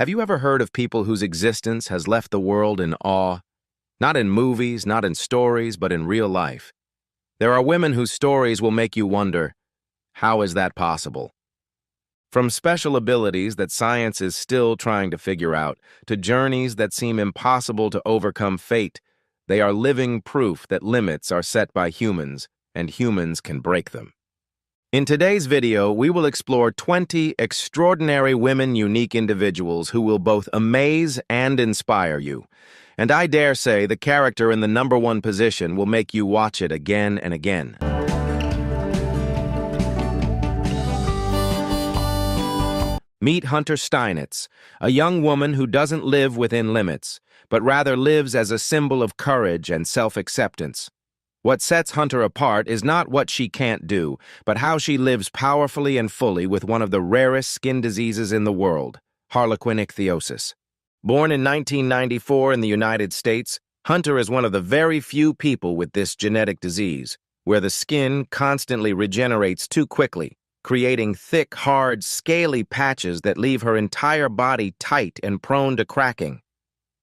Have you ever heard of people whose existence has left the world in awe? Not in movies, not in stories, but in real life. There are women whose stories will make you wonder, how is that possible? From special abilities that science is still trying to figure out, to journeys that seem impossible to overcome fate, they are living proof that limits are set by humans, and humans can break them. In today's video, we will explore 20 extraordinary women-unique individuals who will both amaze and inspire you. And I dare say the character in the #1 position will make you watch it again and again. Meet Hunter Steinitz, a young woman who doesn't live within limits, but rather lives as a symbol of courage and self-acceptance. What sets Hunter apart is not what she can't do, but how she lives powerfully and fully with one of the rarest skin diseases in the world, harlequin ichthyosis. Born in 1994 in the United States, Hunter is one of the very few people with this genetic disease, where the skin constantly regenerates too quickly, creating thick, hard, scaly patches that leave her entire body tight and prone to cracking.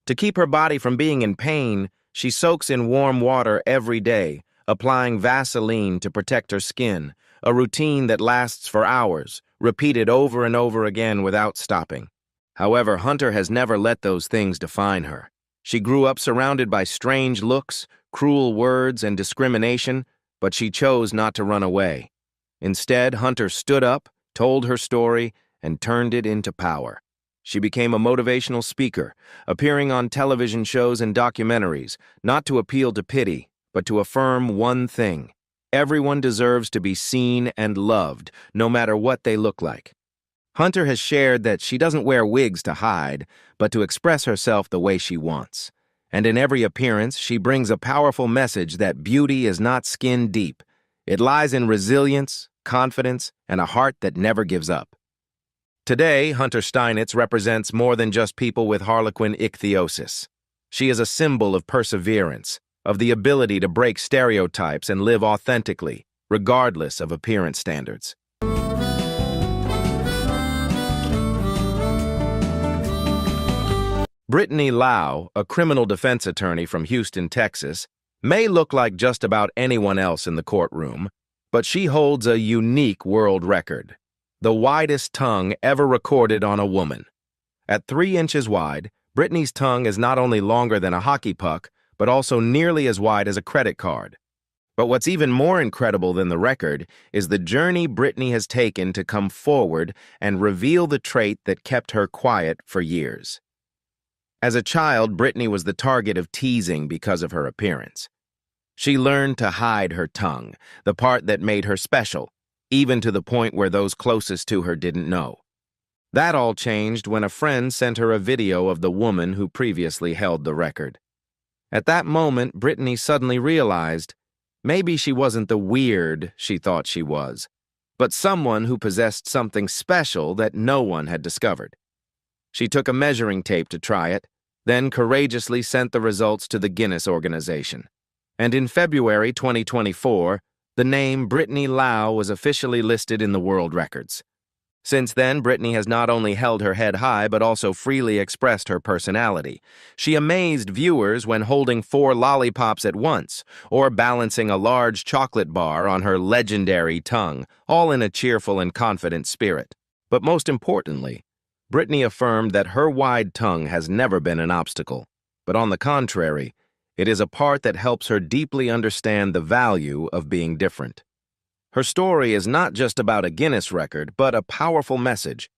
To keep her body from being in pain, she soaks in warm water every day, applying Vaseline to protect her skin, a routine that lasts for hours, repeated over and over again without stopping. However, Hunter has never let those things define her. She grew up surrounded by strange looks, cruel words, and discrimination, but she chose not to run away. Instead, Hunter stood up, told her story, and turned it into power. She became a motivational speaker, appearing on television shows and documentaries, not to appeal to pity, but to affirm one thing: everyone deserves to be seen and loved, no matter what they look like. Hunter has shared that she doesn't wear wigs to hide, but to express herself the way she wants. And in every appearance, she brings a powerful message that beauty is not skin deep. It lies in resilience, confidence, and a heart that never gives up. Today, Hunter Steinitz represents more than just people with harlequin ichthyosis. She is a symbol of perseverance, of the ability to break stereotypes and live authentically, regardless of appearance standards. Brittany Lau, a criminal defense attorney from Houston, Texas, may look like just about anyone else in the courtroom, but she holds a unique world record: the widest tongue ever recorded on a woman. At 3 inches wide, Brittany's tongue is not only longer than a hockey puck, but also nearly as wide as a credit card. But what's even more incredible than the record is the journey Brittany has taken to come forward and reveal the trait that kept her quiet for years. As a child, Brittany was the target of teasing because of her appearance. She learned to hide her tongue, the part that made her special, even to the point where those closest to her didn't know. That all changed when a friend sent her a video of the woman who previously held the record. At that moment, Brittany suddenly realized maybe she wasn't the weird she thought she was, but someone who possessed something special that no one had discovered. She took a measuring tape to try it, then courageously sent the results to the Guinness organization. And in February 2024, the name Brittany Lau was officially listed in the world records. Since then, Brittany has not only held her head high, but also freely expressed her personality. She amazed viewers when holding 4 lollipops at once, or balancing a large chocolate bar on her legendary tongue, all in a cheerful and confident spirit. But most importantly, Brittany affirmed that her wide tongue has never been an obstacle, but on the contrary, it is a part that helps her deeply understand the value of being different. Her story is not just about a Guinness record, but a powerful message.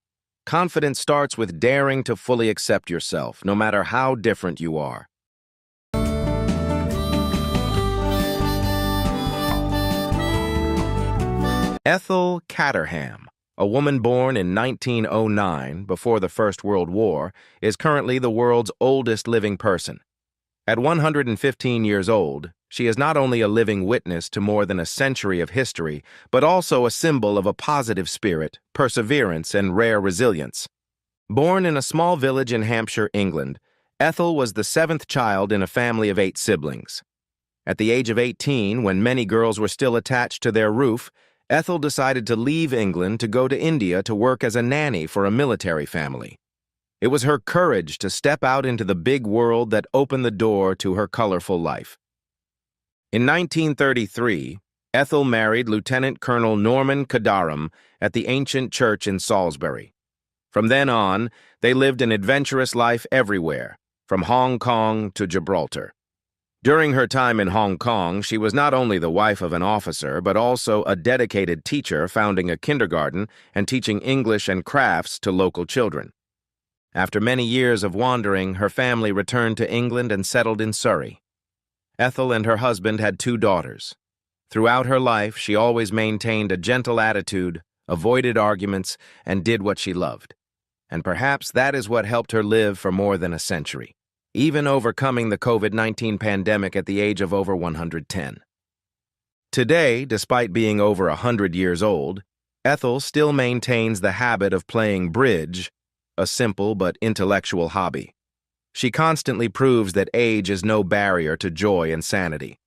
Confidence starts with daring to fully accept yourself, no matter how different you are. Ethel Caterham, a woman born in 1909, before the First World War, is currently the world's oldest living person. At 115 years old, she is not only a living witness to more than a century of history, but also a symbol of a positive spirit, perseverance, and rare resilience. Born in a small village in Hampshire, England, Ethel was the 7th child in a family of 8 siblings. At the age of 18, when many girls were still attached to their roof, Ethel decided to leave England to go to India to work as a nanny for a military family. It was her courage to step out into the big world that opened the door to her colorful life. In 1933, Ethel married Lieutenant Colonel Norman Cadaram at the ancient church in Salisbury. From then on, they lived an adventurous life everywhere, from Hong Kong to Gibraltar. During her time in Hong Kong, she was not only the wife of an officer, but also a dedicated teacher, founding a kindergarten and teaching English and crafts to local children. After many years of wandering, her family returned to England and settled in Surrey. Ethel and her husband had 2 daughters. Throughout her life, she always maintained a gentle attitude, avoided arguments, and did what she loved. And perhaps that is what helped her live for more than a century, even overcoming the COVID-19 pandemic at the age of over 110. Today, despite being over 100 years old, Ethel still maintains the habit of playing bridge, a simple but intellectual hobby. She constantly proves that age is no barrier to joy and sanity.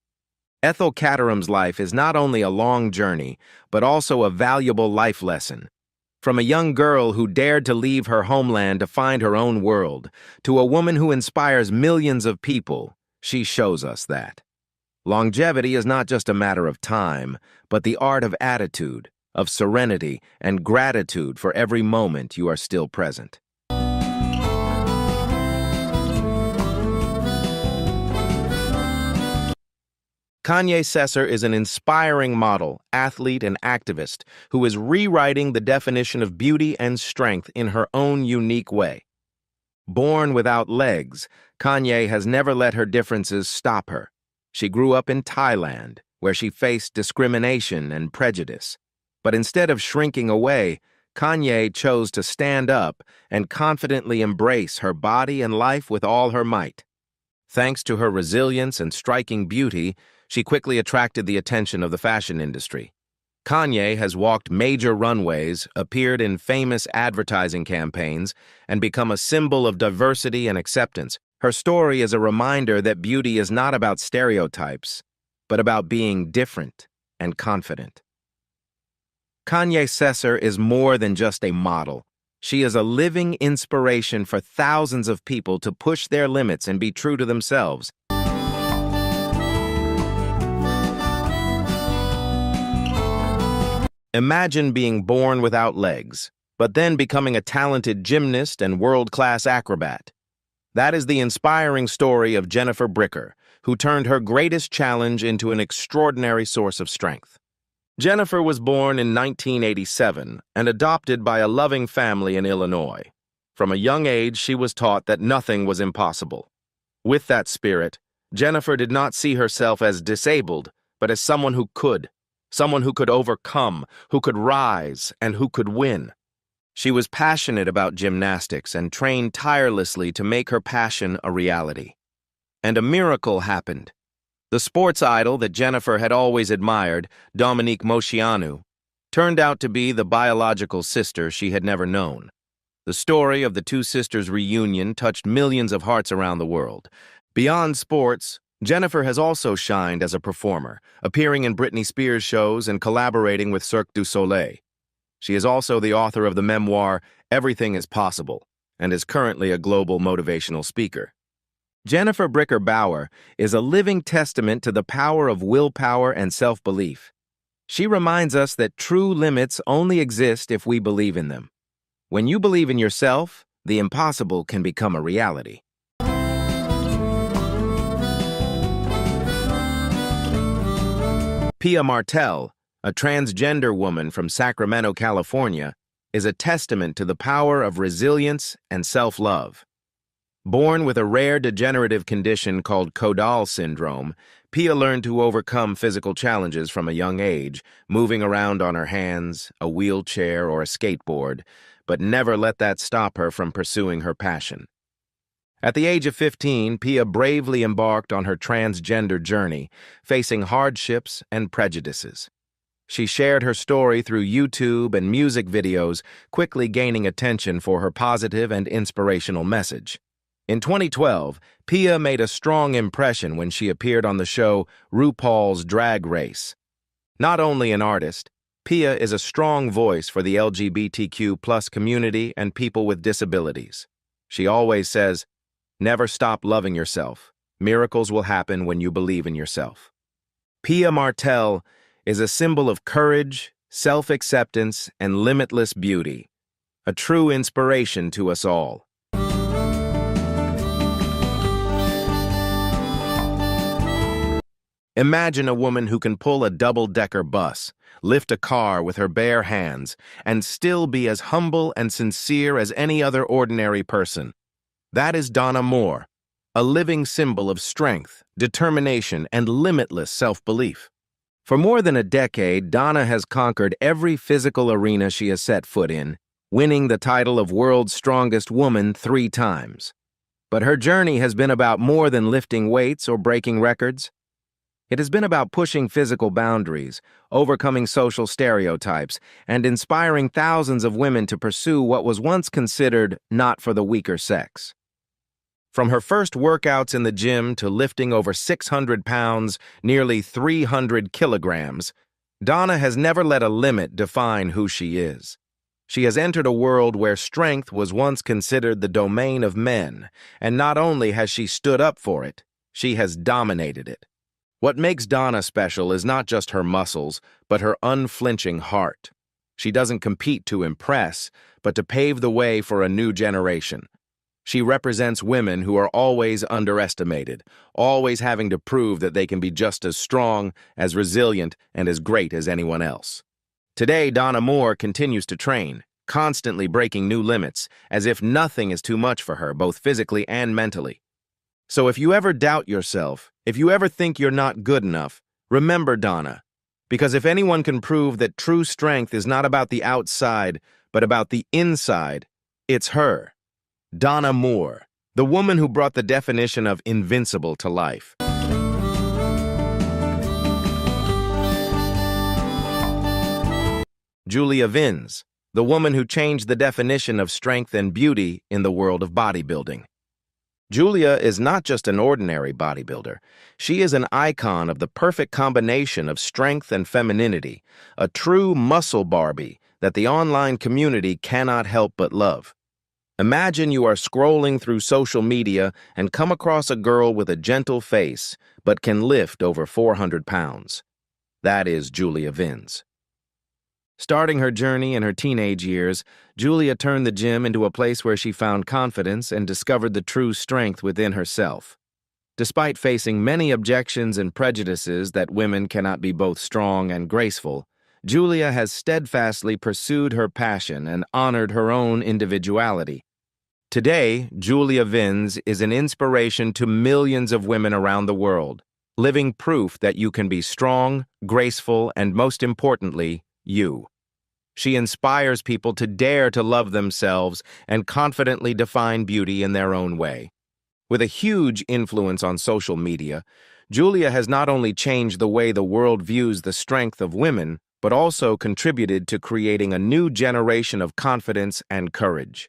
Ethel Cadaram's life is not only a long journey, but also a valuable life lesson. From a young girl who dared to leave her homeland to find her own world, to a woman who inspires millions of people, she shows us that longevity is not just a matter of time, but the art of attitude, of serenity, and gratitude for every moment you are still present. Kanye Cesar is an inspiring model, athlete, and activist who is rewriting the definition of beauty and strength in her own unique way. Born without legs, Kanye has never let her differences stop her. She grew up in Thailand, where she faced discrimination and prejudice. But instead of shrinking away, Kanye chose to stand up and confidently embrace her body and life with all her might. Thanks to her resilience and striking beauty, she quickly attracted the attention of the fashion industry. Kanye has walked major runways, appeared in famous advertising campaigns, and become a symbol of diversity and acceptance. Her story is a reminder that beauty is not about stereotypes, but about being different and confident. Kanye Cesar is more than just a model. She is a living inspiration for thousands of people to push their limits and be true to themselves. Imagine being born without legs, but then becoming a talented gymnast and world-class acrobat. That is the inspiring story of Jennifer Bricker, who turned her greatest challenge into an extraordinary source of strength. Jennifer was born in 1987 and adopted by a loving family in Illinois. From a young age, she was taught that nothing was impossible. With that spirit, Jennifer did not see herself as disabled, but as someone who could overcome, who could rise, and who could win. She was passionate about gymnastics and trained tirelessly to make her passion a reality. And a miracle happened. The sports idol that Jennifer had always admired, Dominique Moceanu, turned out to be the biological sister she had never known. The story of the 2 sisters' reunion touched millions of hearts around the world. Beyond sports, Jennifer has also shined as a performer, appearing in Britney Spears shows and collaborating with Cirque du Soleil. She is also the author of the memoir Everything is Possible and is currently a global motivational speaker. Jennifer Bricker Bauer is a living testament to the power of willpower and self-belief. She reminds us that true limits only exist if we believe in them. When you believe in yourself, the impossible can become a reality. Pia Martell, a transgender woman from Sacramento, California, is a testament to the power of resilience and self-love. Born with a rare degenerative condition called caudal syndrome, Pia learned to overcome physical challenges from a young age, moving around on her hands, a wheelchair, or a skateboard, but never let that stop her from pursuing her passion. At the age of 15, Pia bravely embarked on her transgender journey, facing hardships and prejudices. She shared her story through YouTube and music videos, quickly gaining attention for her positive and inspirational message. In 2012, Pia made a strong impression when she appeared on the show RuPaul's Drag Race. Not only an artist, Pia is a strong voice for the LGBTQ+ community and people with disabilities. She always says, "Never stop loving yourself. Miracles will happen when you believe in yourself." Pia Martel is a symbol of courage, self-acceptance, and limitless beauty, a true inspiration to us all. Imagine a woman who can pull a double-decker bus, lift a car with her bare hands, and still be as humble and sincere as any other ordinary person. That is Donna Moore, a living symbol of strength, determination, and limitless self-belief. For more than a decade, Donna has conquered every physical arena she has set foot in, winning the title of World's Strongest Woman 3 times. But her journey has been about more than lifting weights or breaking records. It has been about pushing physical boundaries, overcoming social stereotypes, and inspiring thousands of women to pursue what was once considered not for the weaker sex. From her first workouts in the gym to lifting over 600 pounds, nearly 300 kilograms, Donna has never let a limit define who she is. She has entered a world where strength was once considered the domain of men, and not only has she stood up for it, she has dominated it. What makes Donna special is not just her muscles, but her unflinching heart. She doesn't compete to impress, but to pave the way for a new generation. She represents women who are always underestimated, always having to prove that they can be just as strong, as resilient, and as great as anyone else. Today, Donna Moore continues to train, constantly breaking new limits, as if nothing is too much for her, both physically and mentally. So if you ever doubt yourself, if you ever think you're not good enough, remember Donna. Because if anyone can prove that true strength is not about the outside, but about the inside, it's her. Donna Moore, the woman who brought the definition of invincible to life. Julia Vins, the woman who changed the definition of strength and beauty in the world of bodybuilding. Julia is not just an ordinary bodybuilder. She is an icon of the perfect combination of strength and femininity, a true muscle Barbie that the online community cannot help but love. Imagine you are scrolling through social media and come across a girl with a gentle face but can lift over 400 pounds. That is Julia Vins. Starting her journey in her teenage years, Julia turned the gym into a place where she found confidence and discovered the true strength within herself. Despite facing many objections and prejudices that women cannot be both strong and graceful, Julia has steadfastly pursued her passion and honored her own individuality. Today, Julia Vins is an inspiration to millions of women around the world, living proof that you can be strong, graceful, and most importantly, you. She inspires people to dare to love themselves and confidently define beauty in their own way. With a huge influence on social media, Julia has not only changed the way the world views the strength of women, but also contributed to creating a new generation of confidence and courage.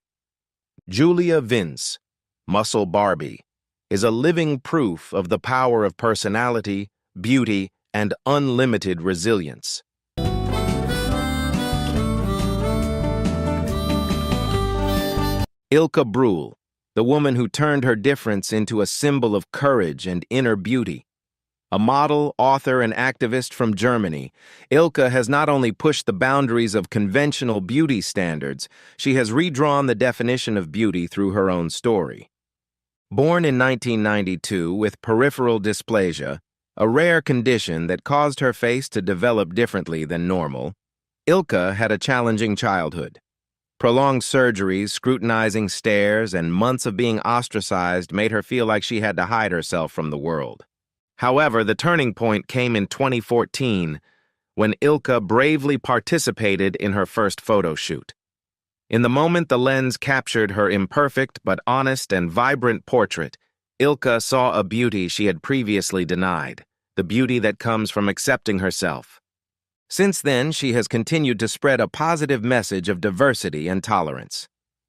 Julia Vins, Muscle Barbie, is a living proof of the power of personality, beauty, and unlimited resilience. Ilka Brühl, the woman who turned her difference into a symbol of courage and inner beauty. A model, author, and activist from Germany, Ilka has not only pushed the boundaries of conventional beauty standards, she has redrawn the definition of beauty through her own story. Born in 1992 with peripheral dysplasia, a rare condition that caused her face to develop differently than normal, Ilka had a challenging childhood. Prolonged surgeries, scrutinizing stares, and months of being ostracized made her feel like she had to hide herself from the world. However, the turning point came in 2014, when Ilka bravely participated in her first photo shoot. In the moment the lens captured her imperfect but honest and vibrant portrait, Ilka saw a beauty she had previously denied, the beauty that comes from accepting herself. Since then, she has continued to spread a positive message of diversity and tolerance.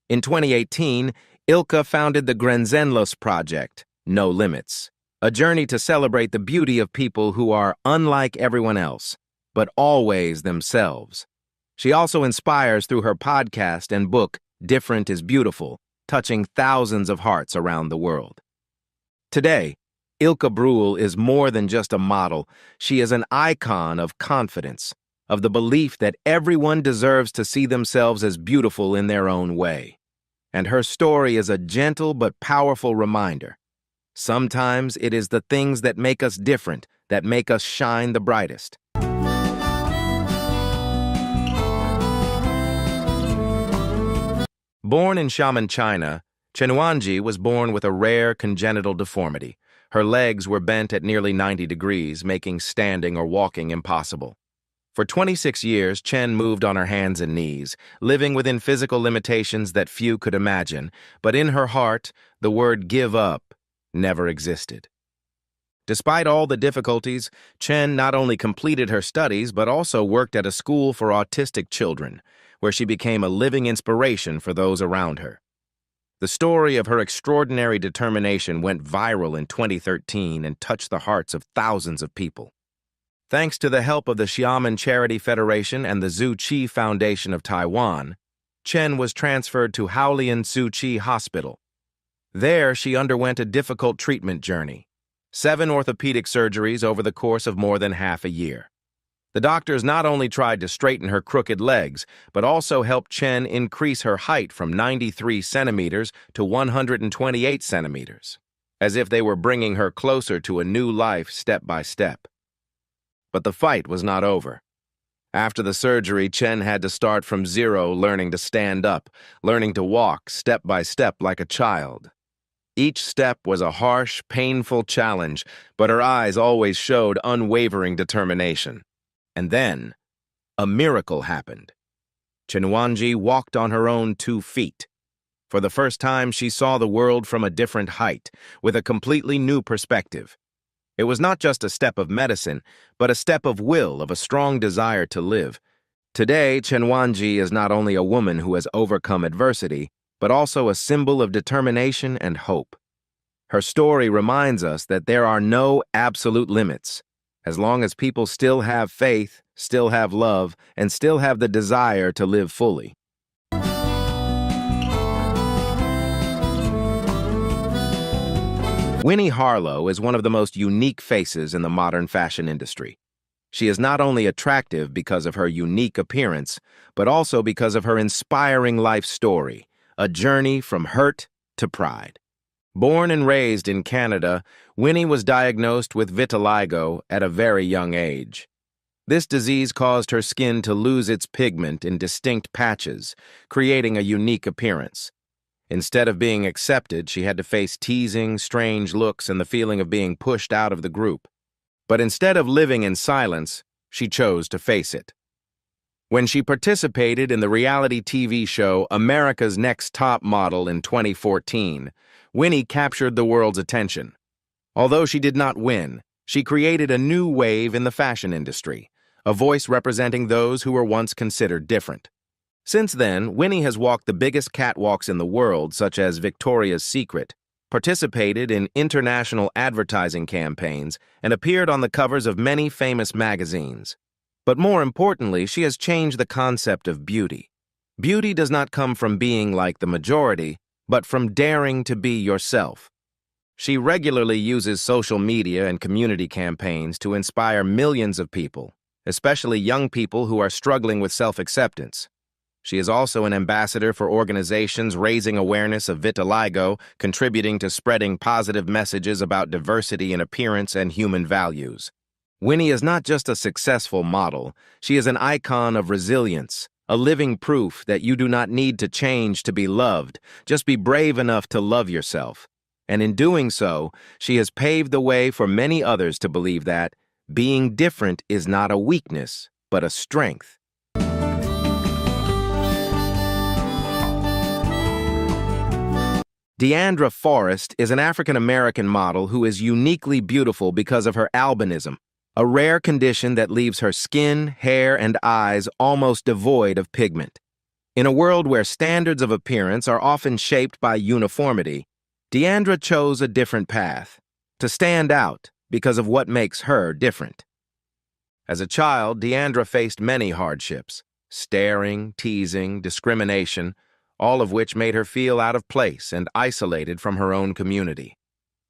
In 2018, Ilka founded the Grenzenlos Project, No Limits, a journey to celebrate the beauty of people who are unlike everyone else, but always themselves. She also inspires through her podcast and book, Different is Beautiful, touching thousands of hearts around the world. Today, Ilka Bruhl is more than just a model. She is an icon of confidence, of the belief that everyone deserves to see themselves as beautiful in their own way. And her story is a gentle but powerful reminder. Sometimes it is the things that make us different that make us shine the brightest. Born in Xiamen, China, Chen Wanji was born with a rare congenital deformity. Her legs were bent at nearly 90 degrees, making standing or walking impossible. For 26 years, Chen moved on her hands and knees, living within physical limitations that few could imagine, but in her heart, the word give up never existed. Despite all the difficulties, Chen not only completed her studies but also worked at a school for autistic children, where she became a living inspiration for those around her. The story of her extraordinary determination went viral in 2013 and touched the hearts of thousands of people. Thanks to the help of the Xiamen Charity Federation and the Zhu Qi Foundation of Taiwan, Chen was transferred to Haolian Zhu Qi Hospital. There, she underwent a difficult treatment journey, 7 orthopedic surgeries over the course of more than half a year. The doctors not only tried to straighten her crooked legs, but also helped Chen increase her height from 93 centimeters to 128 centimeters, as if they were bringing her closer to a new life step by step. But the fight was not over. After the surgery, Chen had to start from zero, learning to stand up, learning to walk step by step like a child. Each step was a harsh, painful challenge, but her eyes always showed unwavering determination. And then, a miracle happened. Chen Wanji walked on her own 2 feet. For the first time, she saw the world from a different height, with a completely new perspective. It was not just a step of medicine, but a step of will, of a strong desire to live. Today, Chen Wanji is not only a woman who has overcome adversity, but also a symbol of determination and hope. Her story reminds us that there are no absolute limits. As long as people still have faith, still have love, and still have the desire to live fully. Winnie Harlow is one of the most unique faces in the modern fashion industry. She is not only attractive because of her unique appearance, but also because of her inspiring life story, a journey from hurt to pride. Born and raised in Canada, Winnie was diagnosed with vitiligo at a very young age. This disease caused her skin to lose its pigment in distinct patches, creating a unique appearance. Instead of being accepted, she had to face teasing, strange looks, and the feeling of being pushed out of the group. But instead of living in silence, she chose to face it. When she participated in the reality TV show America's Next Top Model in 2014, Winnie captured the world's attention. Although she did not win, she created a new wave in the fashion industry, a voice representing those who were once considered different. Since then, Winnie has walked the biggest catwalks in the world, such as Victoria's Secret, participated in international advertising campaigns, and appeared on the covers of many famous magazines. But more importantly, she has changed the concept of beauty. Beauty does not come from being like the majority, but from daring to be yourself. She regularly uses social media and community campaigns to inspire millions of people, especially young people who are struggling with self-acceptance. She is also an ambassador for organizations raising awareness of vitiligo, contributing to spreading positive messages about diversity in appearance and human values. Winnie is not just a successful model, she is an icon of resilience, a living proof that you do not need to change to be loved, just be brave enough to love yourself. And in doing so, she has paved the way for many others to believe that being different is not a weakness, but a strength. Deandra Forrest is an African-American model who is uniquely beautiful because of her albinism, a rare condition that leaves her skin, hair, and eyes almost devoid of pigment. In a world where standards of appearance are often shaped by uniformity, Deandra chose a different path, to stand out because of what makes her different. As a child, Deandra faced many hardships, staring, teasing, discrimination, all of which made her feel out of place and isolated from her own community.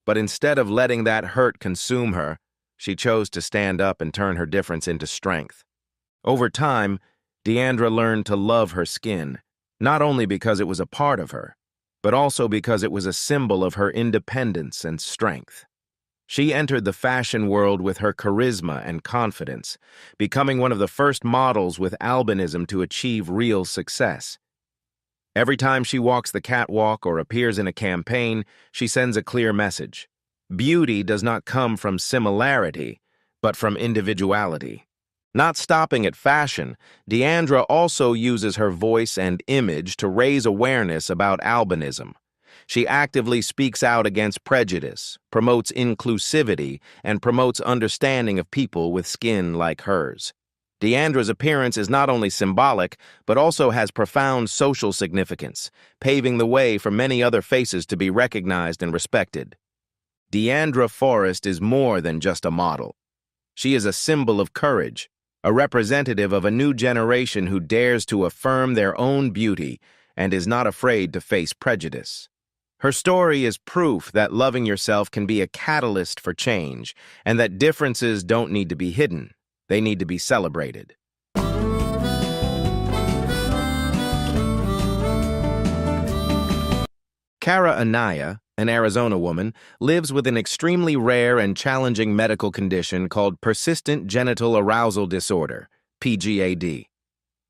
But instead of letting that hurt consume her, she chose to stand up and turn her difference into strength. Over time, Deandra learned to love her skin, not only because it was a part of her, but also because it was a symbol of her independence and strength. She entered the fashion world with her charisma and confidence, becoming one of the first models with albinism to achieve real success. Every time she walks the catwalk or appears in a campaign, she sends a clear message. Beauty does not come from similarity, but from individuality. Not stopping at fashion, Deandra also uses her voice and image to raise awareness about albinism. She actively speaks out against prejudice, promotes inclusivity, and promotes understanding of people with skin like hers. Deandra's appearance is not only symbolic, but also has profound social significance, paving the way for many other faces to be recognized and respected. Deandra Forrest is more than just a model. She is a symbol of courage, a representative of a new generation who dares to affirm their own beauty and is not afraid to face prejudice. Her story is proof that loving yourself can be a catalyst for change, and that differences don't need to be hidden. They need to be celebrated. Cara Anaya, an Arizona woman, lives with an extremely rare and challenging medical condition called persistent genital arousal disorder, PGAD.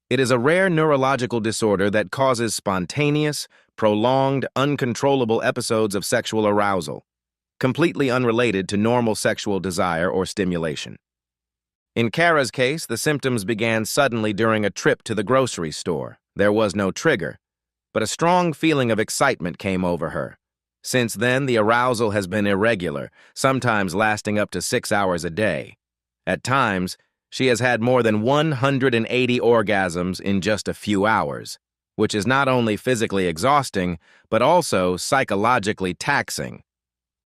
It is a rare neurological disorder that causes spontaneous, prolonged, uncontrollable episodes of sexual arousal, completely unrelated to normal sexual desire or stimulation. In Cara's case, the symptoms began suddenly during a trip to the grocery store. There was no trigger, but a strong feeling of excitement came over her. Since then, the arousal has been irregular, sometimes lasting up to 6 hours a day. At times, she has had more than 180 orgasms in just a few hours, which is not only physically exhausting, but also psychologically taxing.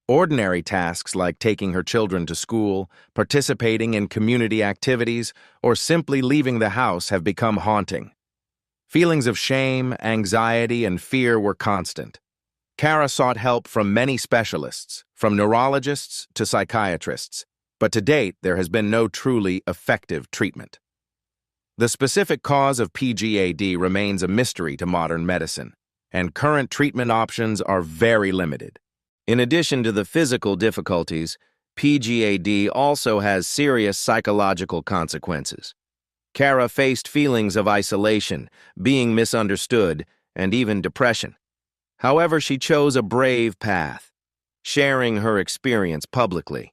Ordinary tasks like taking her children to school, participating in community activities, or simply leaving the house have become haunting. Feelings of shame, anxiety, and fear were constant. Cara sought help from many specialists, from neurologists to psychiatrists, but to date there has been no truly effective treatment. The specific cause of PGAD remains a mystery to modern medicine, and current treatment options are very limited. In addition to the physical difficulties, PGAD also has serious psychological consequences. Cara faced feelings of isolation, being misunderstood, and even depression. However, she chose a brave path, sharing her experience publicly.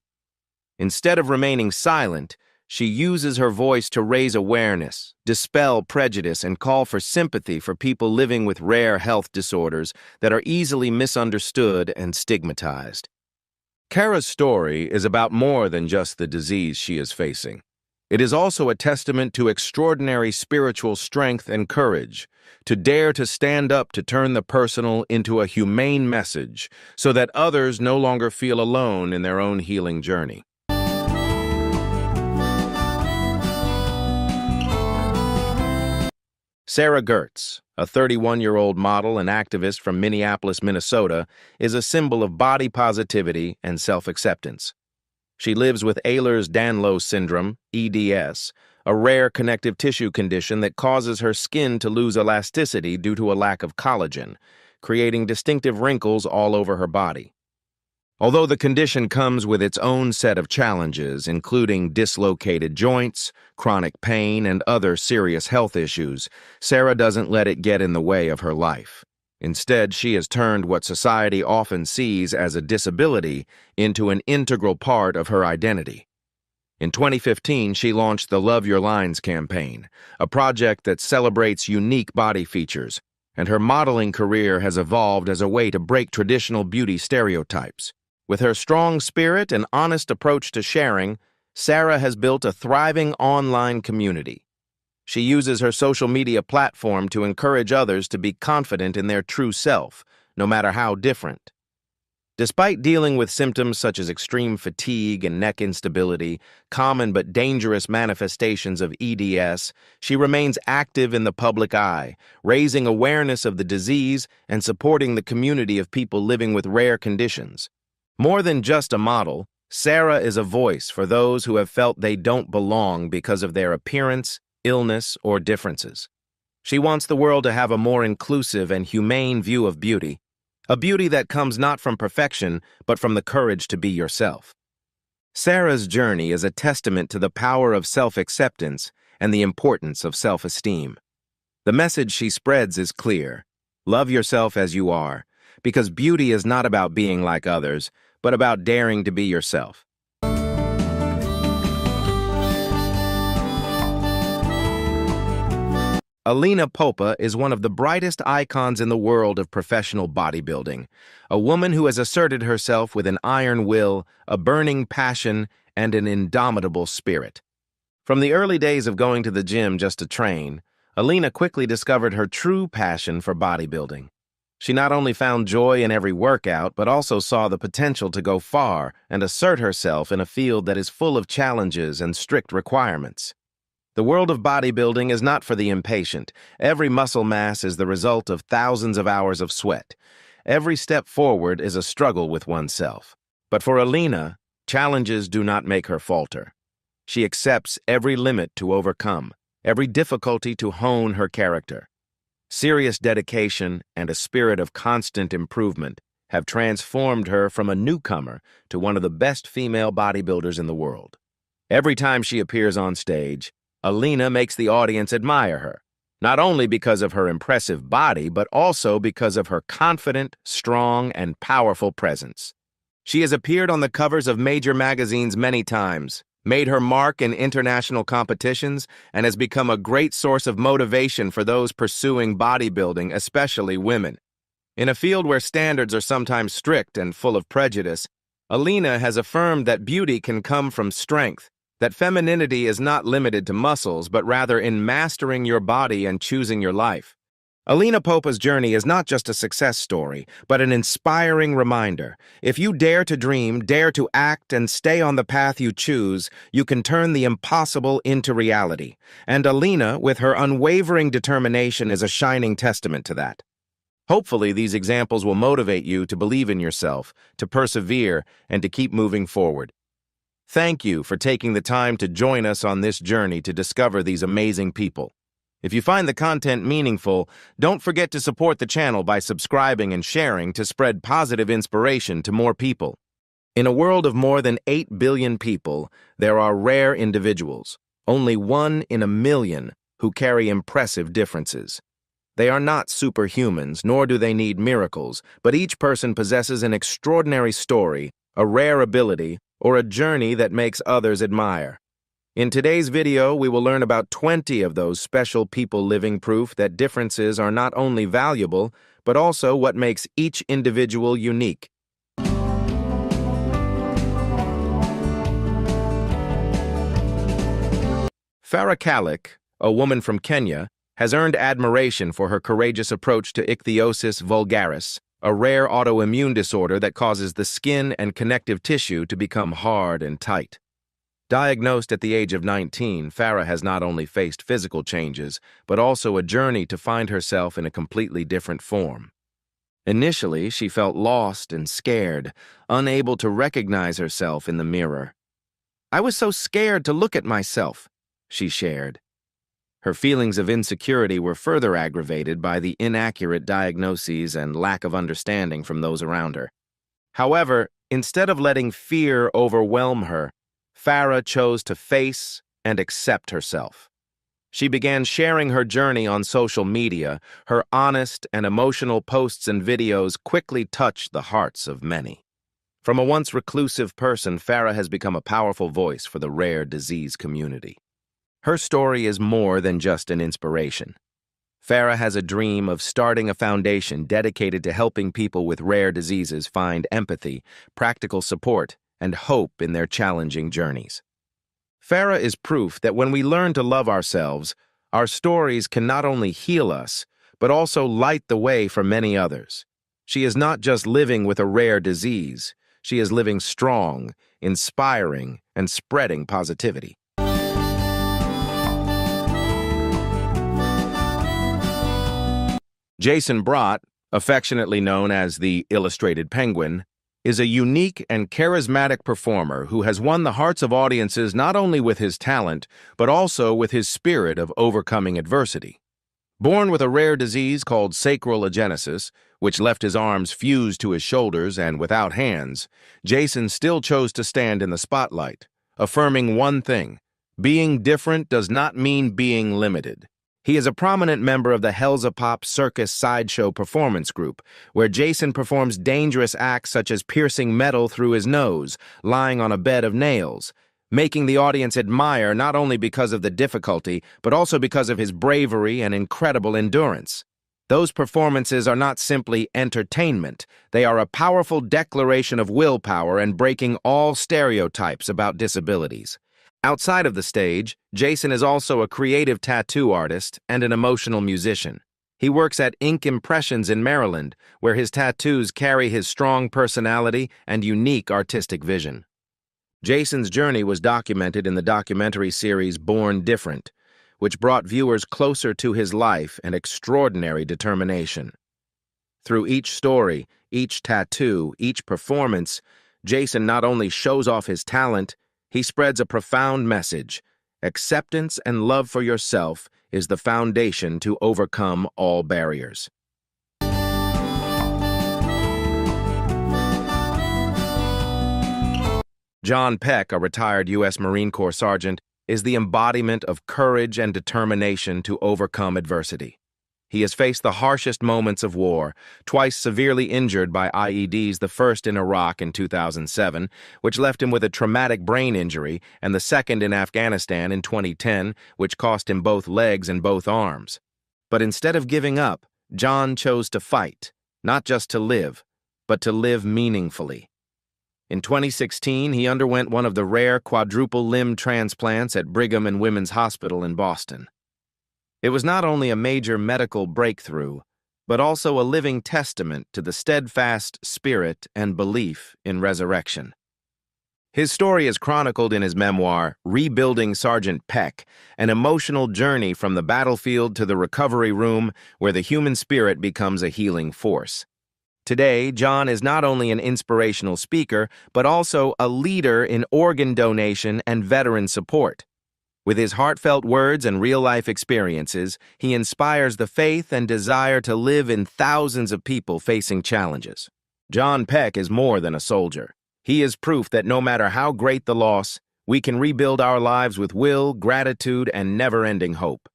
Instead of remaining silent, she uses her voice to raise awareness, dispel prejudice, and call for sympathy for people living with rare health disorders that are easily misunderstood and stigmatized. Cara's story is about more than just the disease she is facing. It is also a testament to extraordinary spiritual strength and courage, to dare to stand up to turn the personal into a humane message so that others no longer feel alone in their own healing journey. Sarah Gertz, a 31-year-old model and activist from Minneapolis, Minnesota, is a symbol of body positivity and self-acceptance. She lives with Ehlers-Danlos syndrome, EDS, a rare connective tissue condition that causes her skin to lose elasticity due to a lack of collagen, creating distinctive wrinkles all over her body. Although the condition comes with its own set of challenges, including dislocated joints, chronic pain, and other serious health issues, Sarah doesn't let it get in the way of her life. Instead, she has turned what society often sees as a disability into an integral part of her identity. In 2015, she launched the Love Your Lines campaign, a project that celebrates unique body features, and her modeling career has evolved as a way to break traditional beauty stereotypes. With her strong spirit and honest approach to sharing, Sarah has built a thriving online community. She uses her social media platform to encourage others to be confident in their true self, no matter how different. Despite dealing with symptoms such as extreme fatigue and neck instability, common but dangerous manifestations of EDS, she remains active in the public eye, raising awareness of the disease and supporting the community of people living with rare conditions. More than just a model, Sarah is a voice for those who have felt they don't belong because of their appearance, illness, or differences. She wants the world to have a more inclusive and humane view of beauty, a beauty that comes not from perfection, but from the courage to be yourself. Sarah's journey is a testament to the power of self-acceptance and the importance of self-esteem. The message she spreads is clear: love yourself as you are, because beauty is not about being like others, but about daring to be yourself. Alina Popa is one of the brightest icons in the world of professional bodybuilding, a woman who has asserted herself with an iron will, a burning passion, and an indomitable spirit. From the early days of going to the gym just to train, Alina quickly discovered her true passion for bodybuilding. She not only found joy in every workout, but also saw the potential to go far and assert herself in a field that is full of challenges and strict requirements. The world of bodybuilding is not for the impatient. Every muscle mass is the result of thousands of hours of sweat. Every step forward is a struggle with oneself. But for Alina, challenges do not make her falter. She accepts every limit to overcome, every difficulty to hone her character. Serious dedication and a spirit of constant improvement have transformed her from a newcomer to one of the best female bodybuilders in the world. Every time she appears on stage, Alina makes the audience admire her, not only because of her impressive body, but also because of her confident, strong, and powerful presence. She has appeared on the covers of major magazines many times, made her mark in international competitions, and has become a great source of motivation for those pursuing bodybuilding, especially women. In a field where standards are sometimes strict and full of prejudice, Alina has affirmed that beauty can come from strength, that femininity is not limited to muscles, but rather in mastering your body and choosing your life. Alina Popa's journey is not just a success story, but an inspiring reminder. If you dare to dream, dare to act, and stay on the path you choose, you can turn the impossible into reality. And Alina, with her unwavering determination, is a shining testament to that. Hopefully, these examples will motivate you to believe in yourself, to persevere, and to keep moving forward. Thank you for taking the time to join us on this journey to discover these amazing people. If you find the content meaningful, don't forget to support the channel by subscribing and sharing to spread positive inspiration to more people. In a world of more than 8 billion people, there are rare individuals, only 1 in a million, who carry impressive differences. They are not superhumans, nor do they need miracles, but each person possesses an extraordinary story, a rare ability, or a journey that makes others admire. In today's video, we will learn about 20 of those special people living proof that differences are not only valuable, but also what makes each individual unique. Farah Kalik, a woman from Kenya, has earned admiration for her courageous approach to ichthyosis vulgaris, a rare autoimmune disorder that causes the skin and connective tissue to become hard and tight. Diagnosed at the age of 19, Farah has not only faced physical changes, but also a journey to find herself in a completely different form. Initially, she felt lost and scared, unable to recognize herself in the mirror. "I was so scared to look at myself," she shared. Her feelings of insecurity were further aggravated by the inaccurate diagnoses and lack of understanding from those around her. However, instead of letting fear overwhelm her, Farah chose to face and accept herself. She began sharing her journey on social media. Her honest and emotional posts and videos quickly touched the hearts of many. From a once reclusive person, Farah has become a powerful voice for the rare disease community. Her story is more than just an inspiration. Farah has a dream of starting a foundation dedicated to helping people with rare diseases find empathy, practical support, and hope in their challenging journeys. Farah is proof that when we learn to love ourselves, our stories can not only heal us, but also light the way for many others. She is not just living with a rare disease. She is living strong, inspiring, and spreading positivity. Jason Brott, affectionately known as the Illustrated Penguin, is a unique and charismatic performer who has won the hearts of audiences not only with his talent, but also with his spirit of overcoming adversity. Born with a rare disease called sacral agenesis, which left his arms fused to his shoulders and without hands, Jason still chose to stand in the spotlight, affirming one thing: being different does not mean being limited. He is a prominent member of the Hellzapop Circus Sideshow Performance Group, where Jason performs dangerous acts such as piercing metal through his nose, lying on a bed of nails, making the audience admire not only because of the difficulty, but also because of his bravery and incredible endurance. Those performances are not simply entertainment. They are a powerful declaration of willpower and breaking all stereotypes about disabilities. Outside of the stage, Jason is also a creative tattoo artist and an emotional musician. He works at Ink Impressions in Maryland, where his tattoos carry his strong personality and unique artistic vision. Jason's journey was documented in the documentary series Born Different, which brought viewers closer to his life and extraordinary determination. Through each story, each tattoo, each performance, Jason not only shows off his talent, he spreads a profound message. Acceptance and love for yourself is the foundation to overcome all barriers. John Peck, a retired U.S. Marine Corps sergeant, is the embodiment of courage and determination to overcome adversity. He has faced the harshest moments of war, twice severely injured by IEDs, the first in Iraq in 2007, which left him with a traumatic brain injury, and the second in Afghanistan in 2010, which cost him both legs and both arms. But instead of giving up, John chose to fight, not just to live, but to live meaningfully. In 2016, he underwent one of the rare quadruple limb transplants at Brigham and Women's Hospital in Boston. It was not only a major medical breakthrough, but also a living testament to the steadfast spirit and belief in resurrection. His story is chronicled in his memoir, Rebuilding Sergeant Peck, an emotional journey from the battlefield to the recovery room where the human spirit becomes a healing force. Today, John is not only an inspirational speaker, but also a leader in organ donation and veteran support. With his heartfelt words and real-life experiences, he inspires the faith and desire to live in thousands of people facing challenges. John Peck is more than a soldier. He is proof that no matter how great the loss, we can rebuild our lives with will, gratitude, and never-ending hope.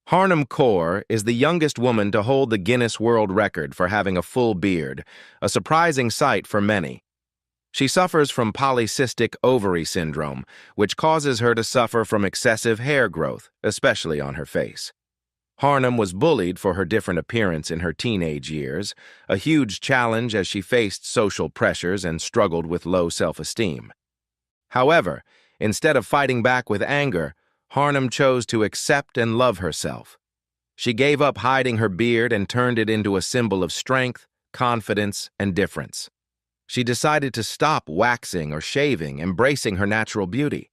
Harnum Kaur is the youngest woman to hold the Guinness World Record for having a full beard, a surprising sight for many. She suffers from polycystic ovary syndrome, which causes her to suffer from excessive hair growth, especially on her face. Harnum was bullied for her different appearance in her teenage years, a huge challenge as she faced social pressures and struggled with low self-esteem. However, instead of fighting back with anger, Harnum chose to accept and love herself. She gave up hiding her beard and turned it into a symbol of strength, confidence, and difference. She decided to stop waxing or shaving, embracing her natural beauty.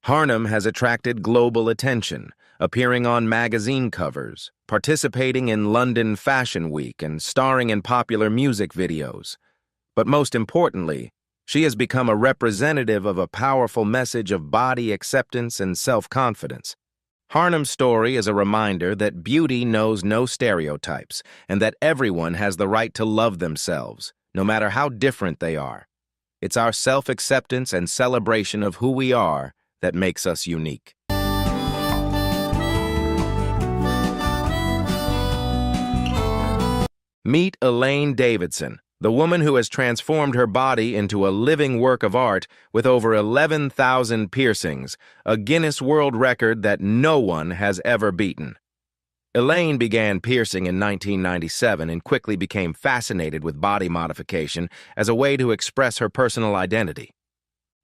Harnum has attracted global attention, appearing on magazine covers, participating in London Fashion Week, and starring in popular music videos. But most importantly, she has become a representative of a powerful message of body acceptance and self-confidence. Harnum's story is a reminder that beauty knows no stereotypes and that everyone has the right to love themselves, no matter how different they are. It's our self-acceptance and celebration of who we are that makes us unique. Meet Elaine Davidson, the woman who has transformed her body into a living work of art with over 11,000 piercings, a Guinness World Record that no one has ever beaten. Elaine began piercing in 1997 and quickly became fascinated with body modification as a way to express her personal identity.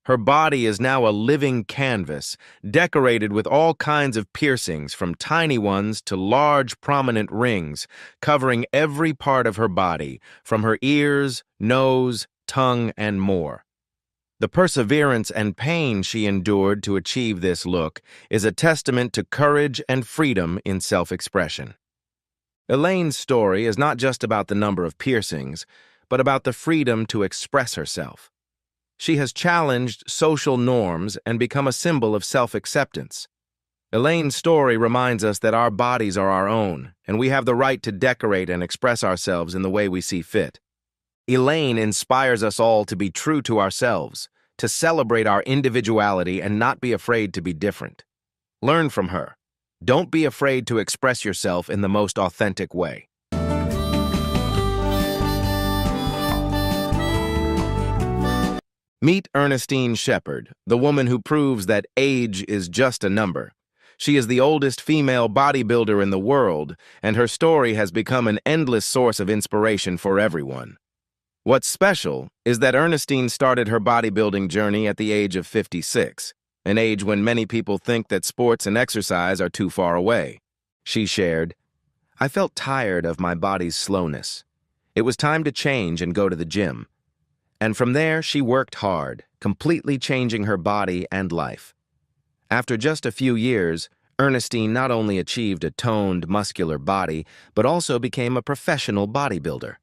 Her body is now a living canvas, decorated with all kinds of piercings, from tiny ones to large, prominent rings, covering every part of her body, from her ears, nose, tongue, and more. The perseverance and pain she endured to achieve this look is a testament to courage and freedom in self-expression. Elaine's story is not just about the number of piercings, but about the freedom to express herself. She has challenged social norms and become a symbol of self-acceptance. Elaine's story reminds us that our bodies are our own, and we have the right to decorate and express ourselves in the way we see fit. Elaine inspires us all to be true to ourselves, to celebrate our individuality and not be afraid to be different. Learn from her. Don't be afraid to express yourself in the most authentic way. Meet Ernestine Shepard, the woman who proves that age is just a number. She is the oldest female bodybuilder in the world, and her story has become an endless source of inspiration for everyone. What's special is that Ernestine started her bodybuilding journey at the age of 56, an age when many people think that sports and exercise are too far away. She shared, "I felt tired of my body's slowness. It was time to change and go to the gym." And from there, she worked hard, completely changing her body and life. After just a few years, Ernestine not only achieved a toned, muscular body, but also became a professional bodybuilder.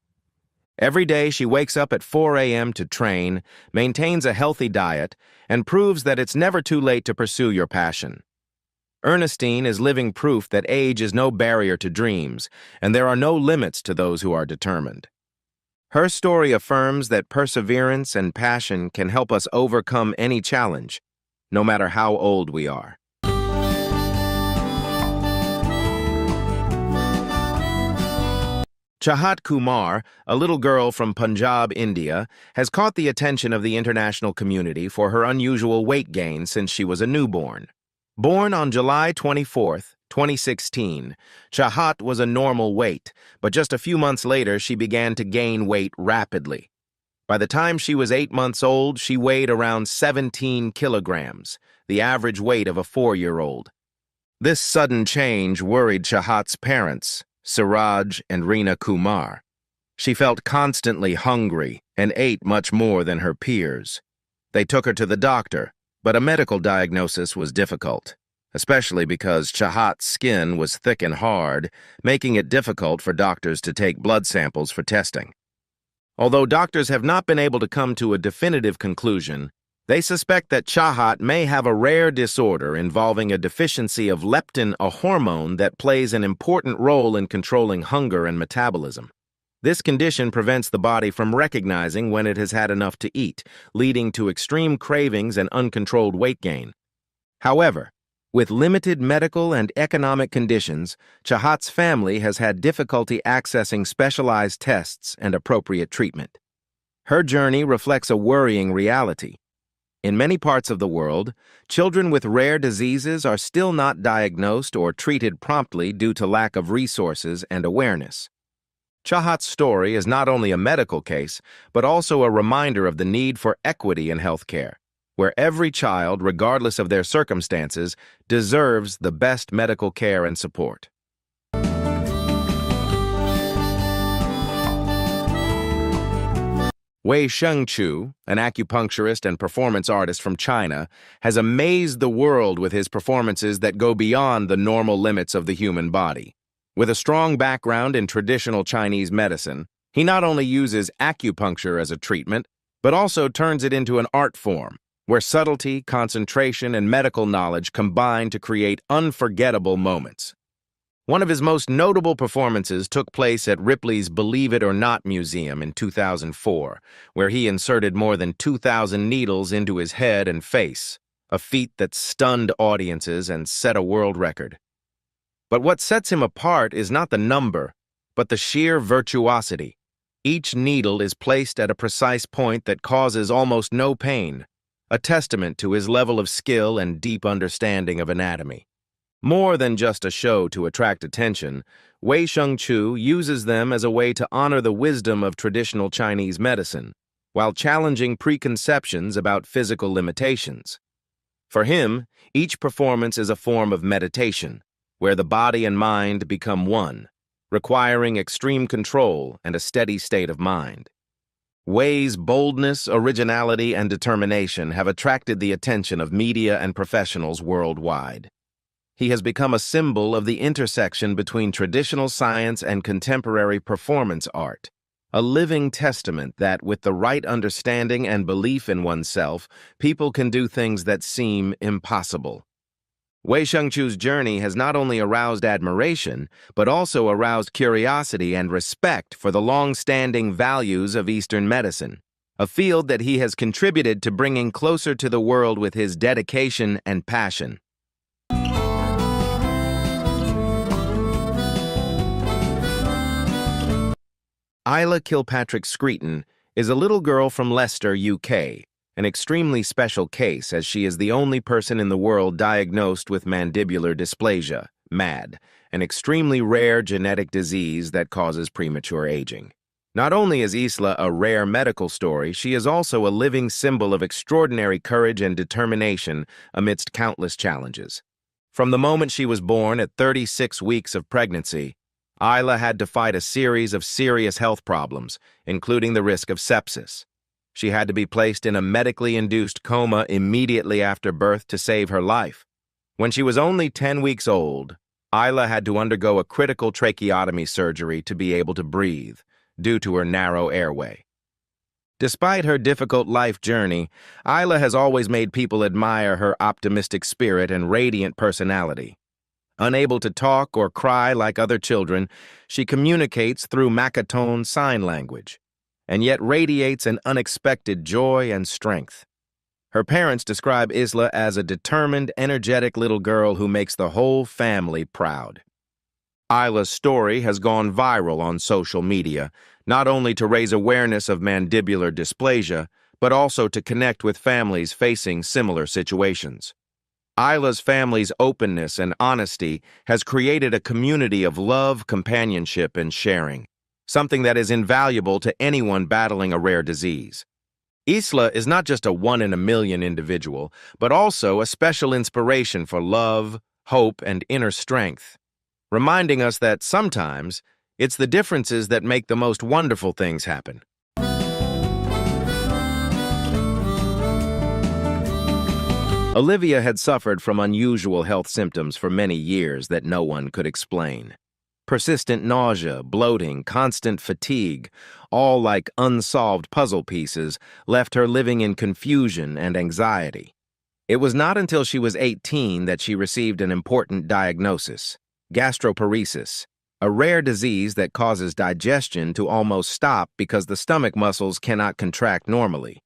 Every day, she wakes up at 4 a.m. to train, maintains a healthy diet, and proves that it's never too late to pursue your passion. Ernestine is living proof that age is no barrier to dreams, and there are no limits to those who are determined. Her story affirms that perseverance and passion can help us overcome any challenge, no matter how old we are. Chahat Kumar, a little girl from Punjab, India, has caught the attention of the international community for her unusual weight gain since she was a newborn. Born on July 24, 2016, Chahat was a normal weight, but just a few months later she began to gain weight rapidly. By the time she was 8 months old, she weighed around 17 kilograms, the average weight of a 4-year-old. This sudden change worried Chahat's parents, Siraj and Reena Kumar. She felt constantly hungry and ate much more than her peers. They took her to the doctor, but a medical diagnosis was difficult, especially because Chahat's skin was thick and hard, making it difficult for doctors to take blood samples for testing. Although doctors have not been able to come to a definitive conclusion, they suspect that Chahat may have a rare disorder involving a deficiency of leptin, a hormone that plays an important role in controlling hunger and metabolism. This condition prevents the body from recognizing when it has had enough to eat, leading to extreme cravings and uncontrolled weight gain. However, with limited medical and economic conditions, Chahat's family has had difficulty accessing specialized tests and appropriate treatment. Her journey reflects a worrying reality. In many parts of the world, children with rare diseases are still not diagnosed or treated promptly due to lack of resources and awareness. Chahat's story is not only a medical case, but also a reminder of the need for equity in healthcare, where every child, regardless of their circumstances, deserves the best medical care and support. Wei Shengchu, an acupuncturist and performance artist from China, has amazed the world with his performances that go beyond the normal limits of the human body. With a strong background in traditional Chinese medicine, he not only uses acupuncture as a treatment, but also turns it into an art form, where subtlety, concentration, and medical knowledge combine to create unforgettable moments. One of his most notable performances took place at Ripley's Believe It or Not Museum in 2004, where he inserted more than 2,000 needles into his head and face, a feat that stunned audiences and set a world record. But what sets him apart is not the number, but the sheer virtuosity. Each needle is placed at a precise point that causes almost no pain, a testament to his level of skill and deep understanding of anatomy. More than just a show to attract attention, Wei Shengchu uses them as a way to honor the wisdom of traditional Chinese medicine, while challenging preconceptions about physical limitations. For him, each performance is a form of meditation, where the body and mind become one, requiring extreme control and a steady state of mind. Wei's boldness, originality, and determination have attracted the attention of media and professionals worldwide. He has become a symbol of the intersection between traditional science and contemporary performance art, a living testament that, with the right understanding and belief in oneself, people can do things that seem impossible. Wei Shengchu's journey has not only aroused admiration, but also aroused curiosity and respect for the long-standing values of Eastern medicine, a field that he has contributed to bringing closer to the world with his dedication and passion. Isla Kilpatrick-Screeton is a little girl from Leicester, UK, an extremely special case as she is the only person in the world diagnosed with mandibular dysplasia, MAD, an extremely rare genetic disease that causes premature aging. Not only is Isla a rare medical story, she is also a living symbol of extraordinary courage and determination amidst countless challenges. From the moment she was born at 36 weeks of pregnancy, Isla had to fight a series of serious health problems, including the risk of sepsis. She had to be placed in a medically induced coma immediately after birth to save her life. When she was only 10 weeks old, Isla had to undergo a critical tracheotomy surgery to be able to breathe, due to her narrow airway. Despite her difficult life journey, Isla has always made people admire her optimistic spirit and radiant personality. Unable to talk or cry like other children, she communicates through Makatone sign language, and yet radiates an unexpected joy and strength. Her parents describe Isla as a determined, energetic little girl who makes the whole family proud. Isla's story has gone viral on social media, not only to raise awareness of mandibular dysplasia, but also to connect with families facing similar situations. Isla's family's openness and honesty has created a community of love, companionship, and sharing, something that is invaluable to anyone battling a rare disease. Isla is not just a one-in-a-million individual, but also a special inspiration for love, hope, and inner strength, reminding us that sometimes it's the differences that make the most wonderful things happen. Olivia had suffered from unusual health symptoms for many years that no one could explain. Persistent nausea, bloating, constant fatigue, all like unsolved puzzle pieces, left her living in confusion and anxiety. It was not until she was 18 that she received an important diagnosis: gastroparesis, a rare disease that causes digestion to almost stop because the stomach muscles cannot contract normally.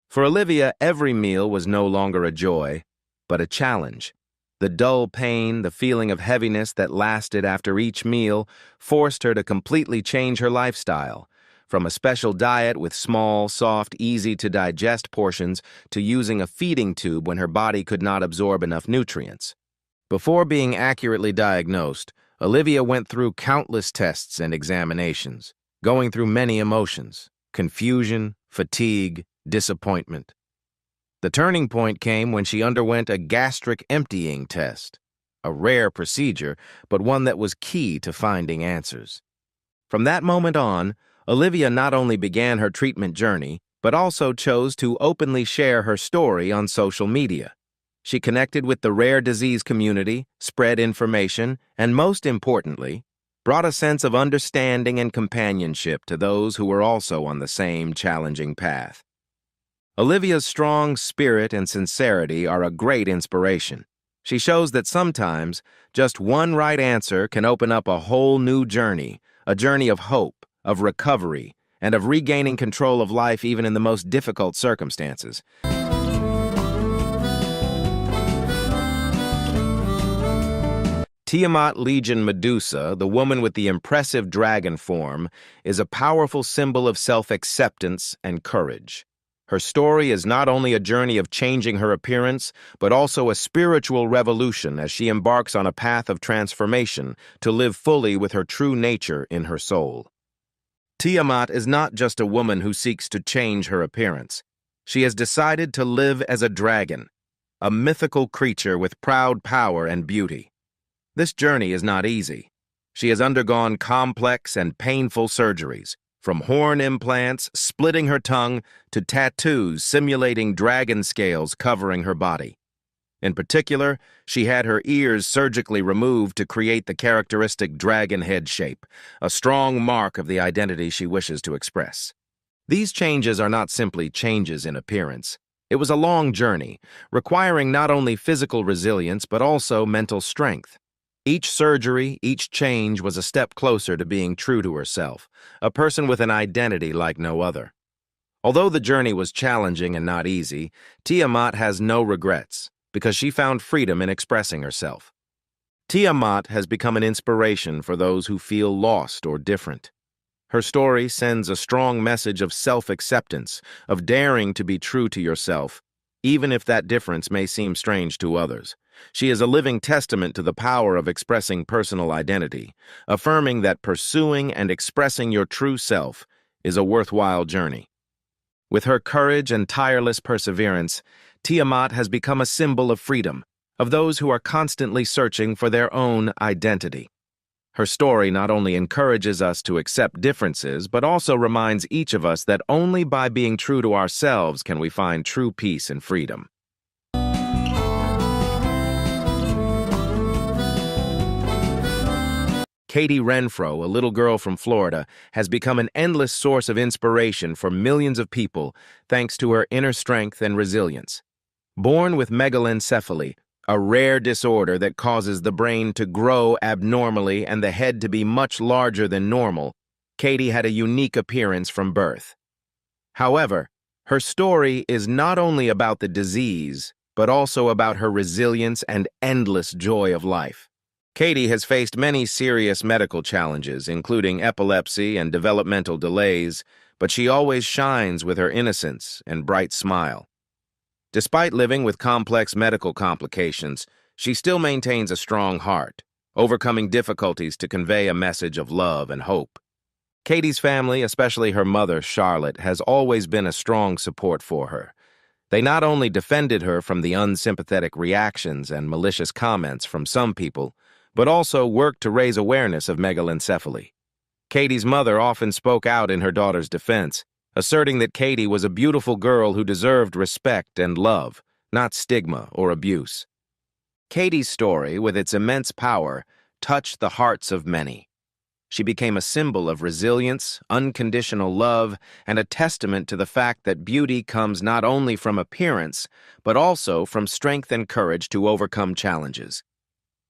For Olivia, every meal was no longer a joy, but a challenge. The dull pain, the feeling of heaviness that lasted after each meal, forced her to completely change her lifestyle, from a special diet with small, soft, easy-to-digest portions to using a feeding tube when her body could not absorb enough nutrients. Before being accurately diagnosed, Olivia went through countless tests and examinations, going through many emotions: confusion, fatigue, disappointment. The turning point came when she underwent a gastric emptying test, a rare procedure, but one that was key to finding answers. From that moment on, Olivia not only began her treatment journey, but also chose to openly share her story on social media. She connected with the rare disease community, spread information, and most importantly, brought a sense of understanding and companionship to those who were also on the same challenging path. Olivia's strong spirit and sincerity are a great inspiration. She shows that sometimes just one right answer can open up a whole new journey, a journey of hope, of recovery, and of regaining control of life even in the most difficult circumstances. Tiamat Legion Medusa, the woman with the impressive dragon form, is a powerful symbol of self-acceptance and courage. Her story is not only a journey of changing her appearance, but also a spiritual revolution as she embarks on a path of transformation to live fully with her true nature in her soul. Tiamat is not just a woman who seeks to change her appearance. She has decided to live as a dragon, a mythical creature with proud power and beauty. This journey is not easy. She has undergone complex and painful surgeries, from horn implants splitting her tongue to tattoos simulating dragon scales covering her body. In particular, she had her ears surgically removed to create the characteristic dragon head shape, a strong mark of the identity she wishes to express. These changes are not simply changes in appearance. It was a long journey, requiring not only physical resilience but also mental strength. Each surgery, each change was a step closer to being true to herself, a person with an identity like no other. Although the journey was challenging and not easy, Tiamat has no regrets, because she found freedom in expressing herself. Tiamat has become an inspiration for those who feel lost or different. Her story sends a strong message of self-acceptance, of daring to be true to yourself, even if that difference may seem strange to others. She is a living testament to the power of expressing personal identity, affirming that pursuing and expressing your true self is a worthwhile journey. With her courage and tireless perseverance, Tiamat has become a symbol of freedom, of those who are constantly searching for their own identity. Her story not only encourages us to accept differences, but also reminds each of us that only by being true to ourselves can we find true peace and freedom. Katie Renfro, a little girl from Florida, has become an endless source of inspiration for millions of people thanks to her inner strength and resilience. Born with megalencephaly, a rare disorder that causes the brain to grow abnormally and the head to be much larger than normal, Katie had a unique appearance from birth. However, her story is not only about the disease, but also about her resilience and endless joy of life. Katie has faced many serious medical challenges, including epilepsy and developmental delays, but she always shines with her innocence and bright smile. Despite living with complex medical complications, she still maintains a strong heart, overcoming difficulties to convey a message of love and hope. Katie's family, especially her mother, Charlotte, has always been a strong support for her. They not only defended her from the unsympathetic reactions and malicious comments from some people, but also worked to raise awareness of megalencephaly. Katie's mother often spoke out in her daughter's defense, asserting that Katie was a beautiful girl who deserved respect and love, not stigma or abuse. Katie's story, with its immense power, touched the hearts of many. She became a symbol of resilience, unconditional love, and a testament to the fact that beauty comes not only from appearance, but also from strength and courage to overcome challenges.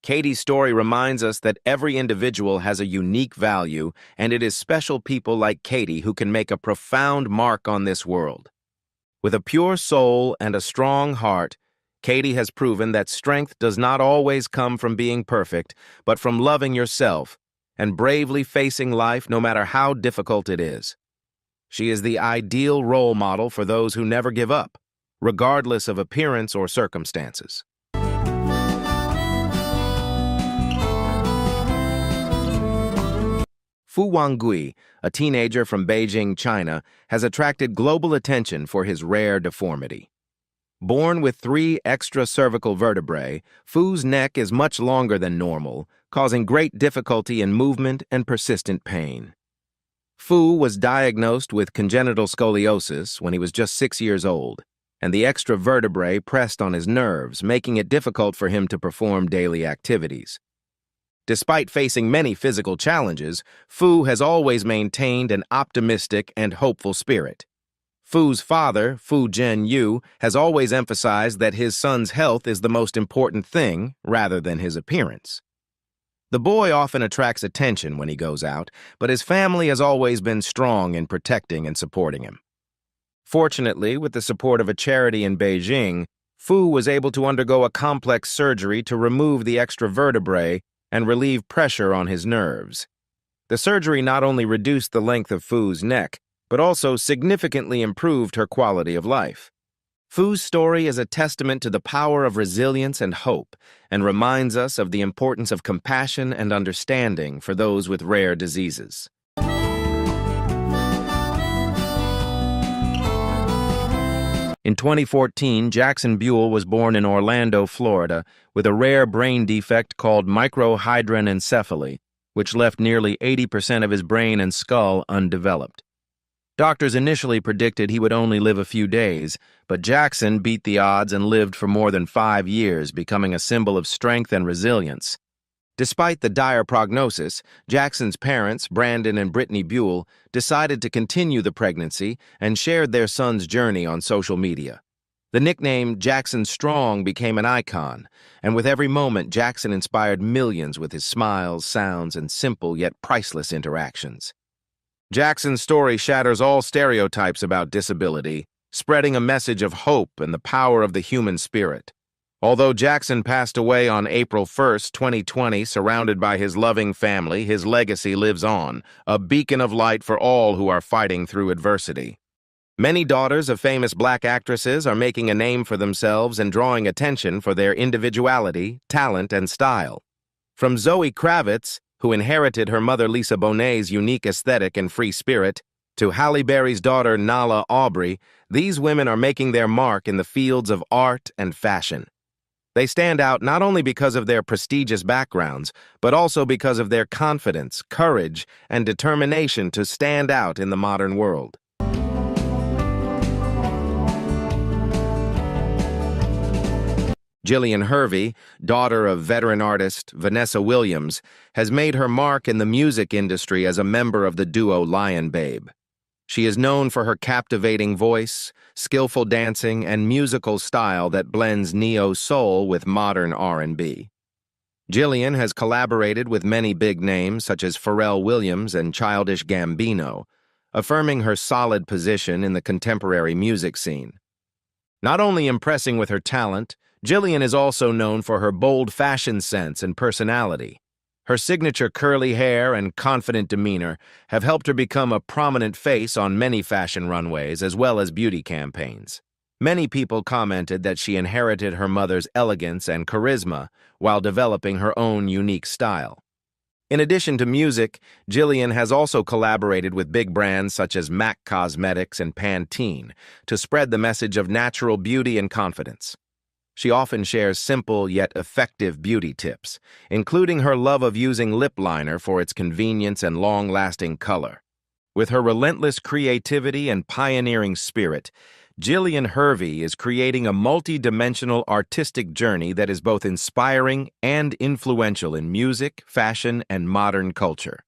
Katie's story reminds us that every individual has a unique value, and it is special people like Katie who can make a profound mark on this world. With a pure soul and a strong heart, Katie has proven that strength does not always come from being perfect, but from loving yourself and bravely facing life no matter how difficult it is. She is the ideal role model for those who never give up, regardless of appearance or circumstances. Fu Wanggui, a teenager from Beijing, China, has attracted global attention for his rare deformity. Born with 3 extra cervical vertebrae, Fu's neck is much longer than normal, causing great difficulty in movement and persistent pain. Fu was diagnosed with congenital scoliosis when he was just 6 years old, and the extra vertebrae pressed on his nerves, making it difficult for him to perform daily activities. Despite facing many physical challenges, Fu has always maintained an optimistic and hopeful spirit. Fu's father, Fu Zhenyu, has always emphasized that his son's health is the most important thing, rather than his appearance. The boy often attracts attention when he goes out, but his family has always been strong in protecting and supporting him. Fortunately, with the support of a charity in Beijing, Fu was able to undergo a complex surgery to remove the extra vertebrae and relieve pressure on his nerves. The surgery not only reduced the length of Fu's neck, but also significantly improved her quality of life. Fu's story is a testament to the power of resilience and hope, and reminds us of the importance of compassion and understanding for those with rare diseases. In 2014, Jackson Buell was born in Orlando, Florida, with a rare brain defect called microhydranencephaly, which left nearly 80% of his brain and skull undeveloped. Doctors initially predicted he would only live a few days, but Jackson beat the odds and lived for more than 5 years, becoming a symbol of strength and resilience. Despite the dire prognosis, Jackson's parents, Brandon and Brittany Buell, decided to continue the pregnancy and shared their son's journey on social media. The nickname Jackson Strong became an icon, and with every moment, Jackson inspired millions with his smiles, sounds, and simple yet priceless interactions. Jackson's story shatters all stereotypes about disability, spreading a message of hope and the power of the human spirit. Although Jackson passed away on April 1, 2020, surrounded by his loving family, his legacy lives on, a beacon of light for all who are fighting through adversity. Many daughters of famous black actresses are making a name for themselves and drawing attention for their individuality, talent, and style. From Zoe Kravitz, who inherited her mother Lisa Bonet's unique aesthetic and free spirit, to Halle Berry's daughter Nala Aubrey, these women are making their mark in the fields of art and fashion. They stand out not only because of their prestigious backgrounds, but also because of their confidence, courage, and determination to stand out in the modern world. Jillian Hervey, daughter of veteran artist Vanessa Williams, has made her mark in the music industry as a member of the duo Lion Babe. She is known for her captivating voice, skillful dancing, and musical style that blends neo-soul with modern R&B. Jillian has collaborated with many big names such as Pharrell Williams and Childish Gambino, affirming her solid position in the contemporary music scene. Not only impressing with her talent, Jillian is also known for her bold fashion sense and personality. Her signature curly hair and confident demeanor have helped her become a prominent face on many fashion runways as well as beauty campaigns. Many people commented that she inherited her mother's elegance and charisma while developing her own unique style. In addition to music, Jillian has also collaborated with big brands such as MAC Cosmetics and Pantene to spread the message of natural beauty and confidence. She often shares simple yet effective beauty tips, including her love of using lip liner for its convenience and long-lasting color. With her relentless creativity and pioneering spirit, Jillian Hervey is creating a multi-dimensional artistic journey that is both inspiring and influential in music, fashion, and modern culture.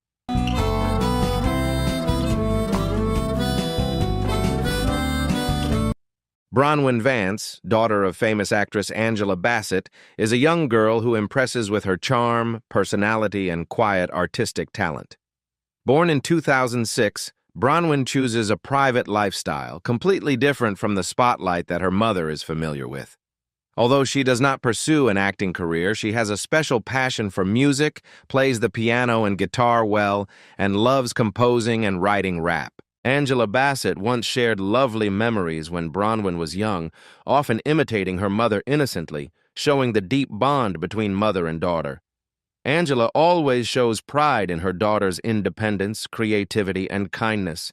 Bronwyn Vance, daughter of famous actress Angela Bassett, is a young girl who impresses with her charm, personality, and quiet artistic talent. Born in 2006, Bronwyn chooses a private lifestyle, completely different from the spotlight that her mother is familiar with. Although she does not pursue an acting career, she has a special passion for music, plays the piano and guitar well, and loves composing and writing rap. Angela Bassett once shared lovely memories when Bronwyn was young, often imitating her mother innocently, showing the deep bond between mother and daughter. Angela always shows pride in her daughter's independence, creativity, and kindness.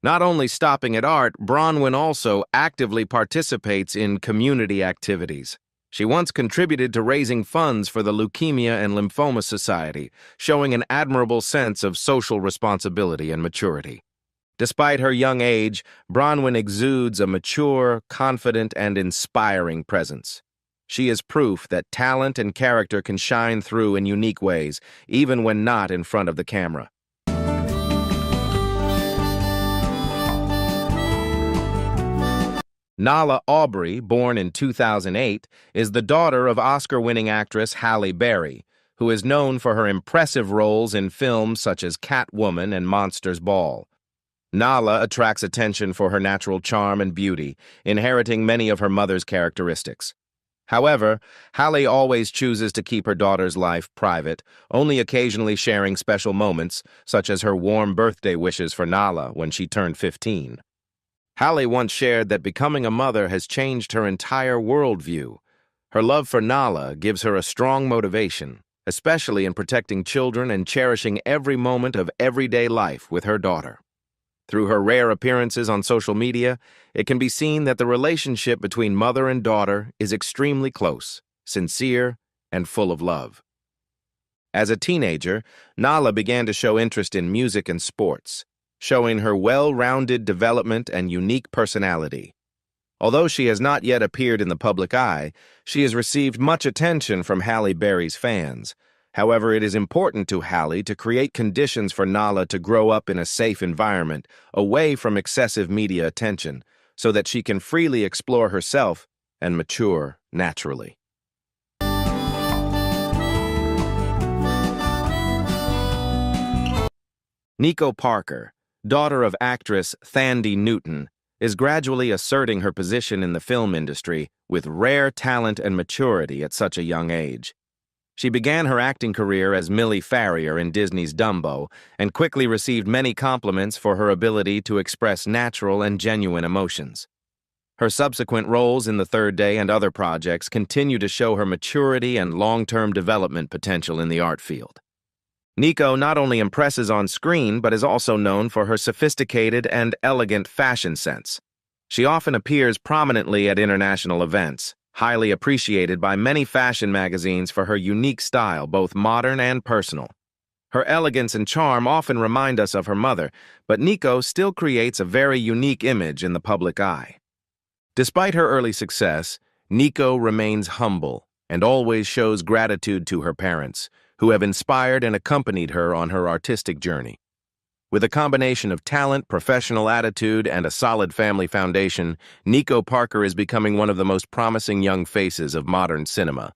Not only stopping at art, Bronwyn also actively participates in community activities. She once contributed to raising funds for the Leukemia and Lymphoma Society, showing an admirable sense of social responsibility and maturity. Despite her young age, Bronwyn exudes a mature, confident, and inspiring presence. She is proof that talent and character can shine through in unique ways, even when not in front of the camera. Nala Aubrey, born in 2008, is the daughter of Oscar-winning actress Halle Berry, who is known for her impressive roles in films such as Catwoman and Monsters Ball. Nala attracts attention for her natural charm and beauty, inheriting many of her mother's characteristics. However, Halle always chooses to keep her daughter's life private, only occasionally sharing special moments, such as her warm birthday wishes for Nala when she turned 15. Halle once shared that becoming a mother has changed her entire worldview. Her love for Nala gives her a strong motivation, especially in protecting children and cherishing every moment of everyday life with her daughter. Through her rare appearances on social media, it can be seen that the relationship between mother and daughter is extremely close, sincere, and full of love. As a teenager, Nala began to show interest in music and sports, showing her well-rounded development and unique personality. Although she has not yet appeared in the public eye, she has received much attention from Halle Berry's fans. However, it is important to Halle to create conditions for Nala to grow up in a safe environment, away from excessive media attention, so that she can freely explore herself and mature naturally. Nico Parker, daughter of actress Thandie Newton, is gradually asserting her position in the film industry with rare talent and maturity at such a young age. She began her acting career as Millie Farrier in Disney's Dumbo and quickly received many compliments for her ability to express natural and genuine emotions. Her subsequent roles in The Third Day and other projects continue to show her maturity and long-term development potential in the art field. Nico not only impresses on screen but is also known for her sophisticated and elegant fashion sense. She often appears prominently at international events, highly appreciated by many fashion magazines for her unique style, both modern and personal. Her elegance and charm often remind us of her mother, but Nico still creates a very unique image in the public eye. Despite her early success, Nico remains humble and always shows gratitude to her parents, who have inspired and accompanied her on her artistic journey. With a combination of talent, professional attitude, and a solid family foundation, Nico Parker is becoming one of the most promising young faces of modern cinema.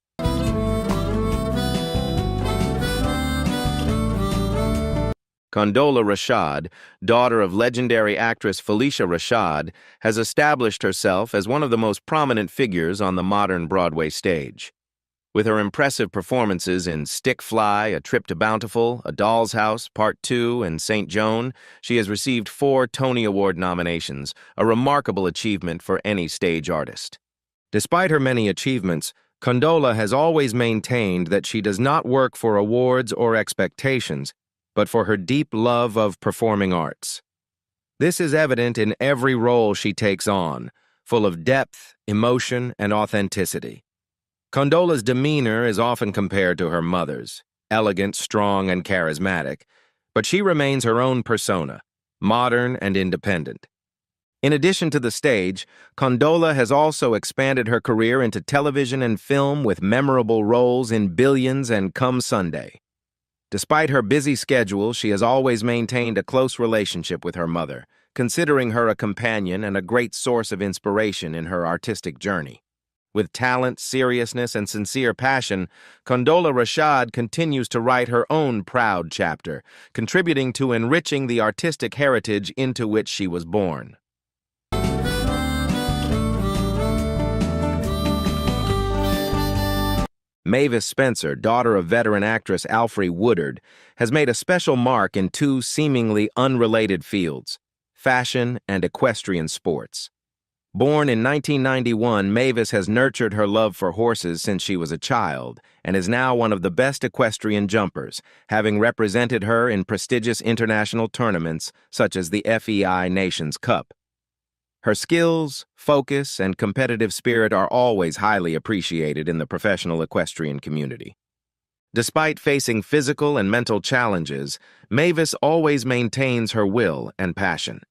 Condola Rashad, daughter of legendary actress Phylicia Rashad, has established herself as one of the most prominent figures on the modern Broadway stage. With her impressive performances in Stick Fly, A Trip to Bountiful, A Doll's House, Part 2, and St. Joan, she has received 4 Tony Award nominations, a remarkable achievement for any stage artist. Despite her many achievements, Condola has always maintained that she does not work for awards or expectations, but for her deep love of performing arts. This is evident in every role she takes on, full of depth, emotion, and authenticity. Condola's demeanor is often compared to her mother's, elegant, strong, and charismatic, but she remains her own persona, modern and independent. In addition to the stage, Condola has also expanded her career into television and film with memorable roles in Billions and Come Sunday. Despite her busy schedule, she has always maintained a close relationship with her mother, considering her a companion and a great source of inspiration in her artistic journey. With talent, seriousness, and sincere passion, Condola Rashad continues to write her own proud chapter, contributing to enriching the artistic heritage into which she was born. Mavis Spencer, daughter of veteran actress Alfre Woodard, has made a special mark in 2 seemingly unrelated fields, fashion and equestrian sports. Born in 1991, Mavis has nurtured her love for horses since she was a child and is now one of the best equestrian jumpers, having represented her in prestigious international tournaments such as the FEI Nations Cup. Her skills, focus, and competitive spirit are always highly appreciated in the professional equestrian community. Despite facing physical and mental challenges, Mavis always maintains her will and passion.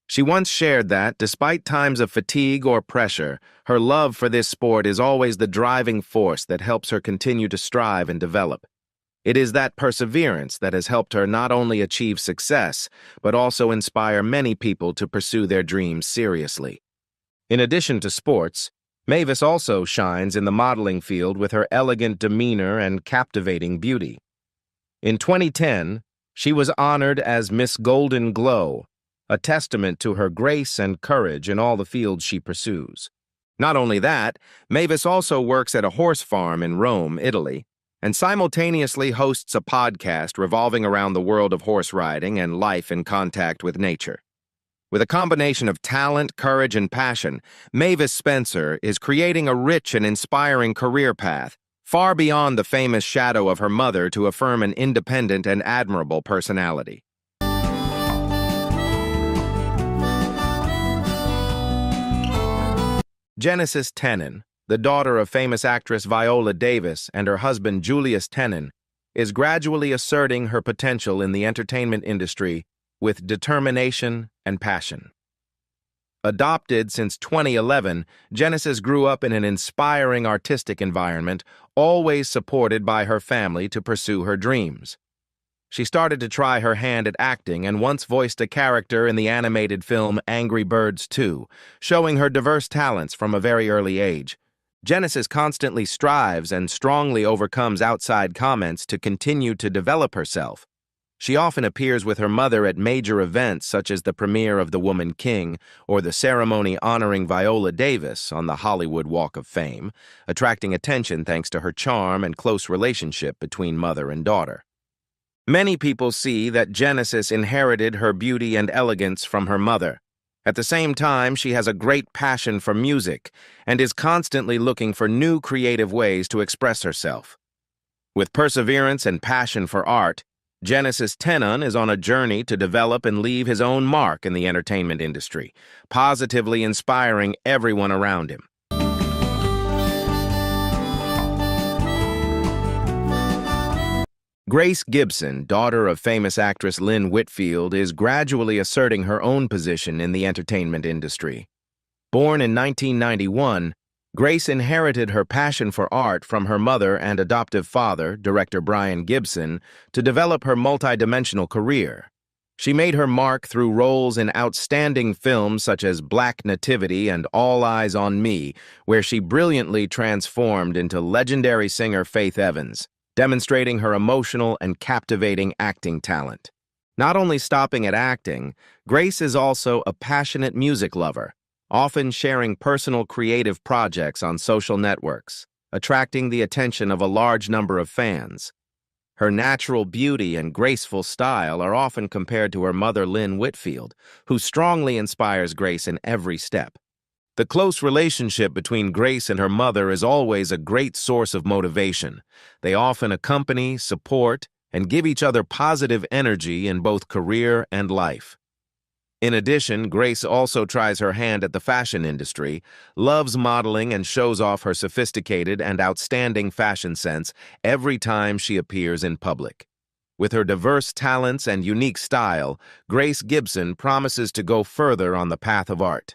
She once shared that, despite times of fatigue or pressure, her love for this sport is always the driving force that helps her continue to strive and develop. It is that perseverance that has helped her not only achieve success, but also inspire many people to pursue their dreams seriously. In addition to sports, Mavis also shines in the modeling field with her elegant demeanor and captivating beauty. In 2010, she was honored as Miss Golden Glow, a testament to her grace and courage in all the fields she pursues. Not only that, Mavis also works at a horse farm in Rome, Italy, and simultaneously hosts a podcast revolving around the world of horse riding and life in contact with nature. With a combination of talent, courage, and passion, Mavis Spencer is creating a rich and inspiring career path, far beyond the famous shadow of her mother, to affirm an independent and admirable personality. Genesis Tenen, the daughter of famous actress Viola Davis and her husband Julius Tenen, is gradually asserting her potential in the entertainment industry with determination and passion. Adopted since 2011, Genesis grew up in an inspiring artistic environment, always supported by her family to pursue her dreams. She started to try her hand at acting and once voiced a character in the animated film Angry Birds 2, showing her diverse talents from a very early age. Genesis constantly strives and strongly overcomes outside comments to continue to develop herself. She often appears with her mother at major events such as the premiere of The Woman King or the ceremony honoring Viola Davis on the Hollywood Walk of Fame, attracting attention thanks to her charm and close relationship between mother and daughter. Many people see that Genesis inherited her beauty and elegance from her mother. At the same time, she has a great passion for music and is constantly looking for new creative ways to express herself. With perseverance and passion for art, Genesis Tenen is on a journey to develop and leave his own mark in the entertainment industry, positively inspiring everyone around him. Grace Gibson, daughter of famous actress Lynn Whitfield, is gradually asserting her own position in the entertainment industry. Born in 1991, Grace inherited her passion for art from her mother and adoptive father, director Brian Gibson, to develop her multidimensional career. She made her mark through roles in outstanding films such as Black Nativity and All Eyes on Me, where she brilliantly transformed into legendary singer Faith Evans, demonstrating her emotional and captivating acting talent. Not only stopping at acting, Grace is also a passionate music lover, often sharing personal creative projects on social networks, attracting the attention of a large number of fans. Her natural beauty and graceful style are often compared to her mother Lynn Whitfield, who strongly inspires Grace in every step. The close relationship between Grace and her mother is always a great source of motivation. They often accompany, support, and give each other positive energy in both career and life. In addition, Grace also tries her hand at the fashion industry, loves modeling, and shows off her sophisticated and outstanding fashion sense every time she appears in public. With her diverse talents and unique style, Grace Gibson promises to go further on the path of art.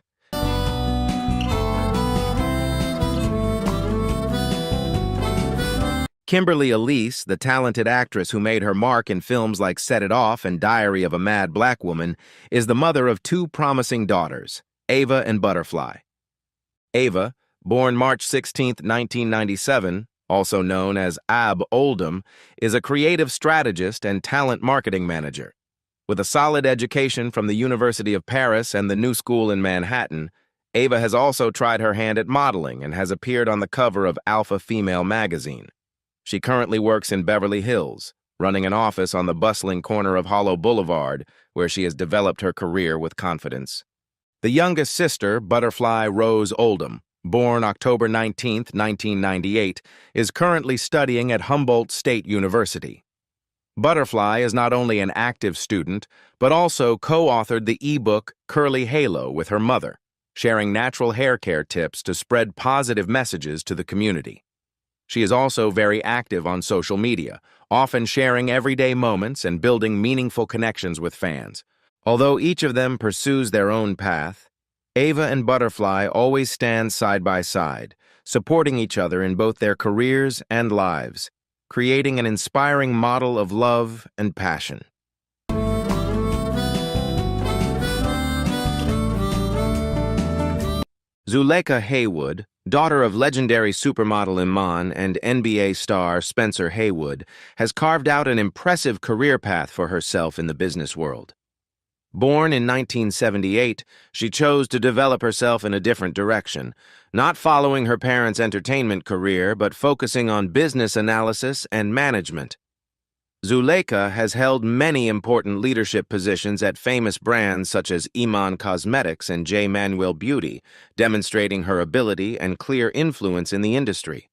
Kimberly Elise, the talented actress who made her mark in films like Set It Off and Diary of a Mad Black Woman, is the mother of two promising daughters, Ava and Butterfly. Ava, born March 16, 1997, also known as Ab Oldham, is a creative strategist and talent marketing manager. With a solid education from the University of Paris and the New School in Manhattan, Ava has also tried her hand at modeling and has appeared on the cover of Alpha Female magazine. She currently works in Beverly Hills, running an office on the bustling corner of Hollow Boulevard, where she has developed her career with confidence. The youngest sister, Butterfly Rose Oldham, born October 19, 1998, is currently studying at Humboldt State University. Butterfly is not only an active student, but also co-authored the e-book Curly Halo with her mother, sharing natural hair care tips to spread positive messages to the community. She is also very active on social media, often sharing everyday moments and building meaningful connections with fans. Although each of them pursues their own path, Ava and Butterfly always stand side by side, supporting each other in both their careers and lives, creating an inspiring model of love and passion. Zuleika Haywood, daughter of legendary supermodel Iman and NBA star Spencer Haywood, has carved out an impressive career path for herself in the business world. Born in 1978, she chose to develop herself in a different direction, not following her parents' entertainment career, but focusing on business analysis and management. Zuleika has held many important leadership positions at famous brands such as Iman Cosmetics and J. Manuel Beauty, demonstrating her ability and clear influence in the industry.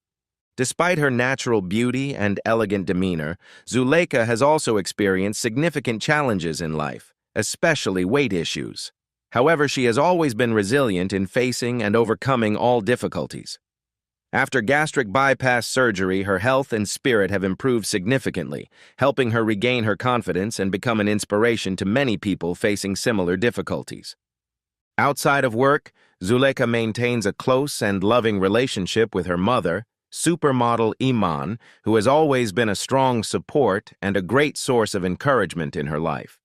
Despite her natural beauty and elegant demeanor, Zuleika has also experienced significant challenges in life, especially weight issues. However, she has always been resilient in facing and overcoming all difficulties. After gastric bypass surgery, her health and spirit have improved significantly, helping her regain her confidence and become an inspiration to many people facing similar difficulties. Outside of work, Zuleyka maintains a close and loving relationship with her mother, supermodel Iman, who has always been a strong support and a great source of encouragement in her life.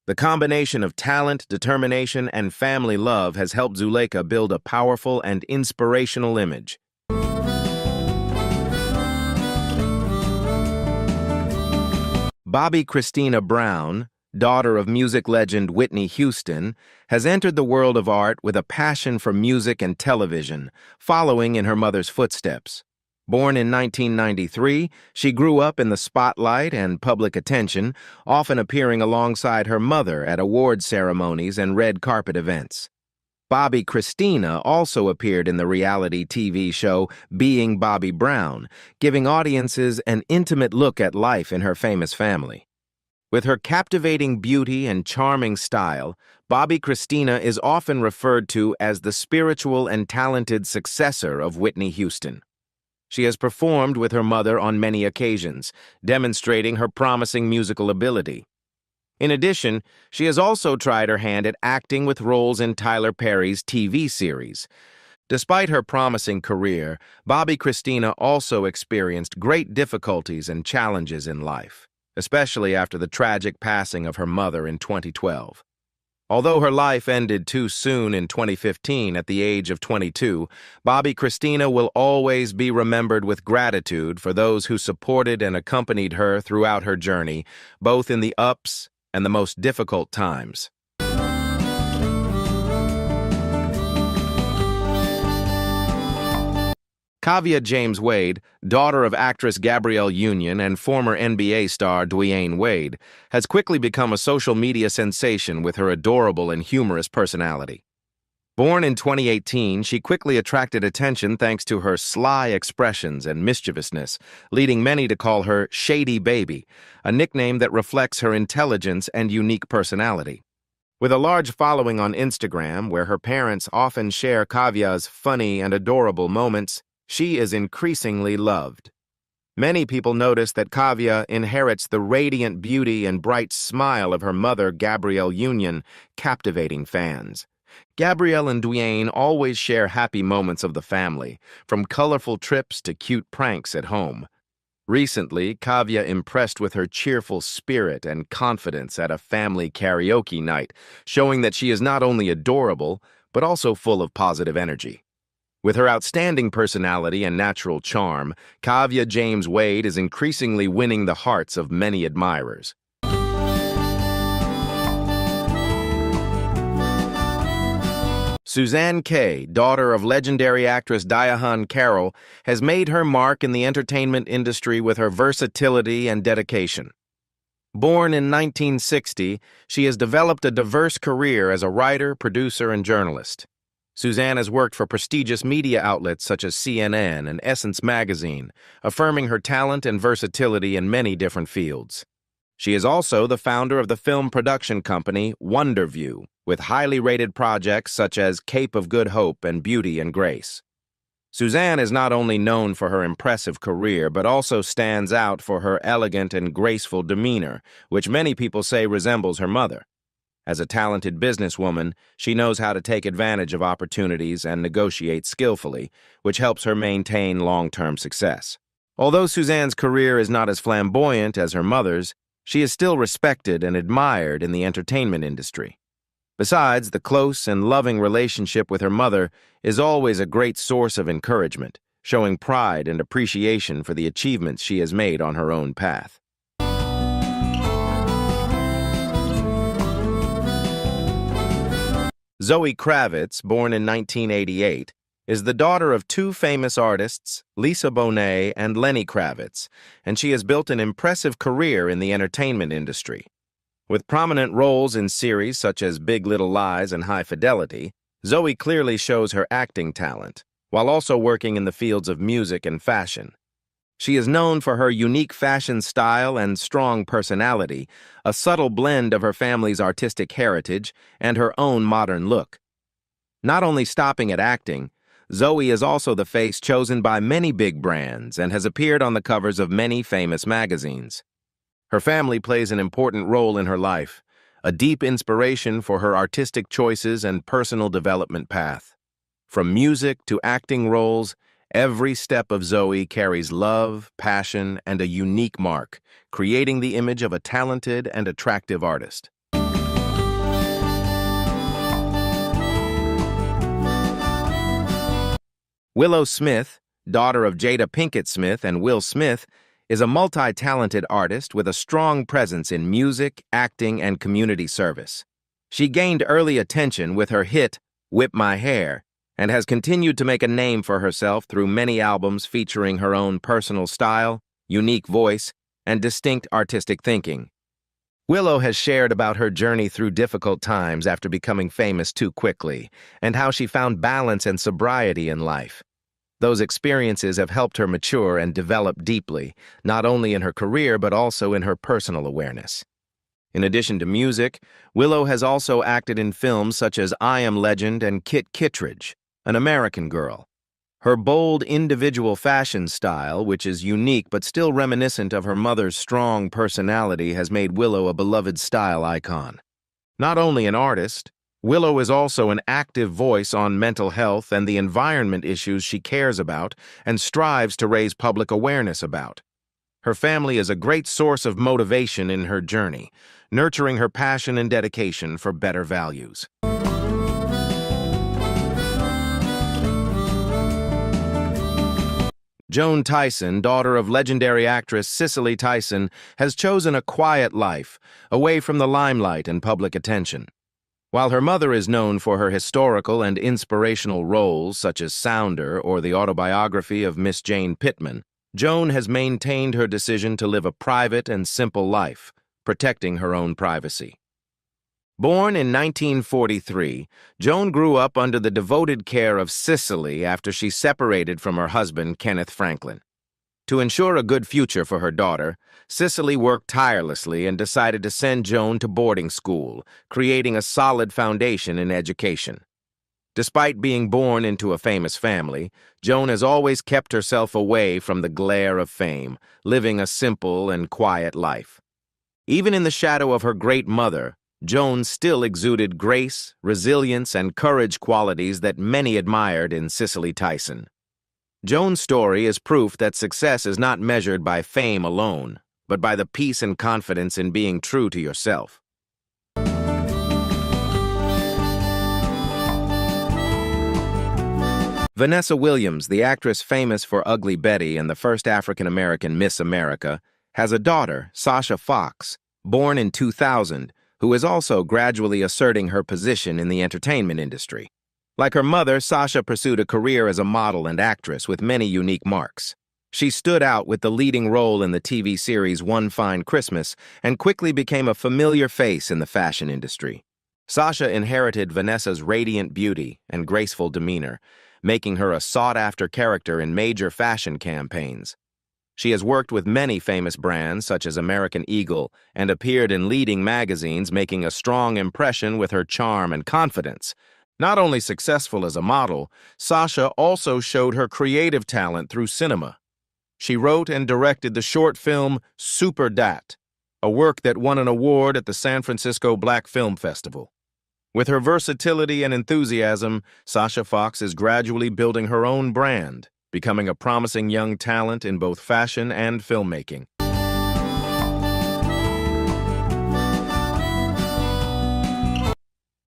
The combination of talent, determination, and family love has helped Zuleyka build a powerful and inspirational image. Bobbi Kristina Brown, daughter of music legend Whitney Houston, has entered the world of art with a passion for music and television, following in her mother's footsteps. Born in 1993, she grew up in the spotlight and public attention, often appearing alongside her mother at award ceremonies and red carpet events. Bobbi Kristina also appeared in the reality TV show Being Bobby Brown, giving audiences an intimate look at life in her famous family. With her captivating beauty and charming style, Bobbi Kristina is often referred to as the spiritual and talented successor of Whitney Houston. She has performed with her mother on many occasions, demonstrating her promising musical ability. In addition, she has also tried her hand at acting with roles in Tyler Perry's TV series. Despite her promising career, Bobbi Kristina also experienced great difficulties and challenges in life, especially after the tragic passing of her mother in 2012. Although her life ended too soon in 2015 at the age of 22, Bobbi Kristina will always be remembered with gratitude for those who supported and accompanied her throughout her journey, both in the ups and the most difficult times. Kavya James Wade, daughter of actress Gabrielle Union and former NBA star Dwyane Wade, has quickly become a social media sensation with her adorable and humorous personality. Born in 2018, she quickly attracted attention thanks to her sly expressions and mischievousness, leading many to call her Shady Baby, a nickname that reflects her intelligence and unique personality. With a large following on Instagram, where her parents often share Kavya's funny and adorable moments, she is increasingly loved. Many people notice that Kavya inherits the radiant beauty and bright smile of her mother, Gabrielle Union, captivating fans. Gabrielle and Dwyane always share happy moments of the family, from colorful trips to cute pranks at home. Recently, Kavya impressed with her cheerful spirit and confidence at a family karaoke night, showing that she is not only adorable, but also full of positive energy. With her outstanding personality and natural charm, Kavya James Wade is increasingly winning the hearts of many admirers. Suzanne Kay, daughter of legendary actress Diahann Carroll, has made her mark in the entertainment industry with her versatility and dedication. Born in 1960, she has developed a diverse career as a writer, producer, and journalist. Suzanne has worked for prestigious media outlets such as CNN and Essence magazine, affirming her talent and versatility in many different fields. She is also the founder of the film production company Wonderview, with highly rated projects such as Cape of Good Hope and Beauty and Grace. Suzanne is not only known for her impressive career, but also stands out for her elegant and graceful demeanor, which many people say resembles her mother. As a talented businesswoman, she knows how to take advantage of opportunities and negotiate skillfully, which helps her maintain long-term success. Although Suzanne's career is not as flamboyant as her mother's, she is still respected and admired in the entertainment industry. Besides, the close and loving relationship with her mother is always a great source of encouragement, showing pride and appreciation for the achievements she has made on her own path. Zoe Kravitz, born in 1988, is the daughter of two famous artists, Lisa Bonet and Lenny Kravitz, and she has built an impressive career in the entertainment industry. With prominent roles in series such as Big Little Lies and High Fidelity, Zoe clearly shows her acting talent, while also working in the fields of music and fashion. She is known for her unique fashion style and strong personality, a subtle blend of her family's artistic heritage and her own modern look. Not only stopping at acting, Zoe is also the face chosen by many big brands and has appeared on the covers of many famous magazines. Her family plays an important role in her life, a deep inspiration for her artistic choices and personal development path. From music to acting roles, every step of Zoe carries love, passion, and a unique mark, creating the image of a talented and attractive artist. Willow Smith, daughter of Jada Pinkett Smith and Will Smith, is a multi-talented artist with a strong presence in music, acting, and community service. She gained early attention with her hit, Whip My Hair, and has continued to make a name for herself through many albums featuring her own personal style, unique voice, and distinct artistic thinking. Willow has shared about her journey through difficult times after becoming famous too quickly, and how she found balance and sobriety in life. Those experiences have helped her mature and develop deeply, not only in her career but also in her personal awareness. In addition to music, Willow has also acted in films such as I Am Legend and Kit Kittredge, An American Girl. Her bold individual fashion style, which is unique but still reminiscent of her mother's strong personality, has made Willow a beloved style icon. Not only an artist, Willow is also an active voice on mental health and the environment issues she cares about and strives to raise public awareness about. Her family is a great source of motivation in her journey, nurturing her passion and dedication for better values. Joan Tyson, daughter of legendary actress Cicely Tyson, has chosen a quiet life, away from the limelight and public attention. While her mother is known for her historical and inspirational roles such as Sounder or the autobiography of Miss Jane Pittman, Joan has maintained her decision to live a private and simple life, protecting her own privacy. Born in 1943, Joan grew up under the devoted care of Cicely after she separated from her husband, Kenneth Franklin. To ensure a good future for her daughter, Cicely worked tirelessly and decided to send Joan to boarding school, creating a solid foundation in education. Despite being born into a famous family, Joan has always kept herself away from the glare of fame, living a simple and quiet life. Even in the shadow of her great mother, Joan still exuded grace, resilience, and courage qualities that many admired in Cicely Tyson. Joan's story is proof that success is not measured by fame alone, but by the peace and confidence in being true to yourself. Vanessa Williams, the actress famous for Ugly Betty and the first African-American Miss America, has a daughter, Sasha Fox, born in 2000, who is also gradually asserting her position in the entertainment industry. Like her mother, Sasha pursued a career as a model and actress with many unique marks. She stood out with the leading role in the TV series One Fine Christmas and quickly became a familiar face in the fashion industry. Sasha inherited Vanessa's radiant beauty and graceful demeanor, making her a sought-after character in major fashion campaigns. She has worked with many famous brands such as American Eagle and appeared in leading magazines, making a strong impression with her charm and confidence. Not only successful as a model, Sasha also showed her creative talent through cinema. She wrote and directed the short film Super Dat, a work that won an award at the San Francisco Black Film Festival. With her versatility and enthusiasm, Sasha Fox is gradually building her own brand, becoming a promising young talent in both fashion and filmmaking.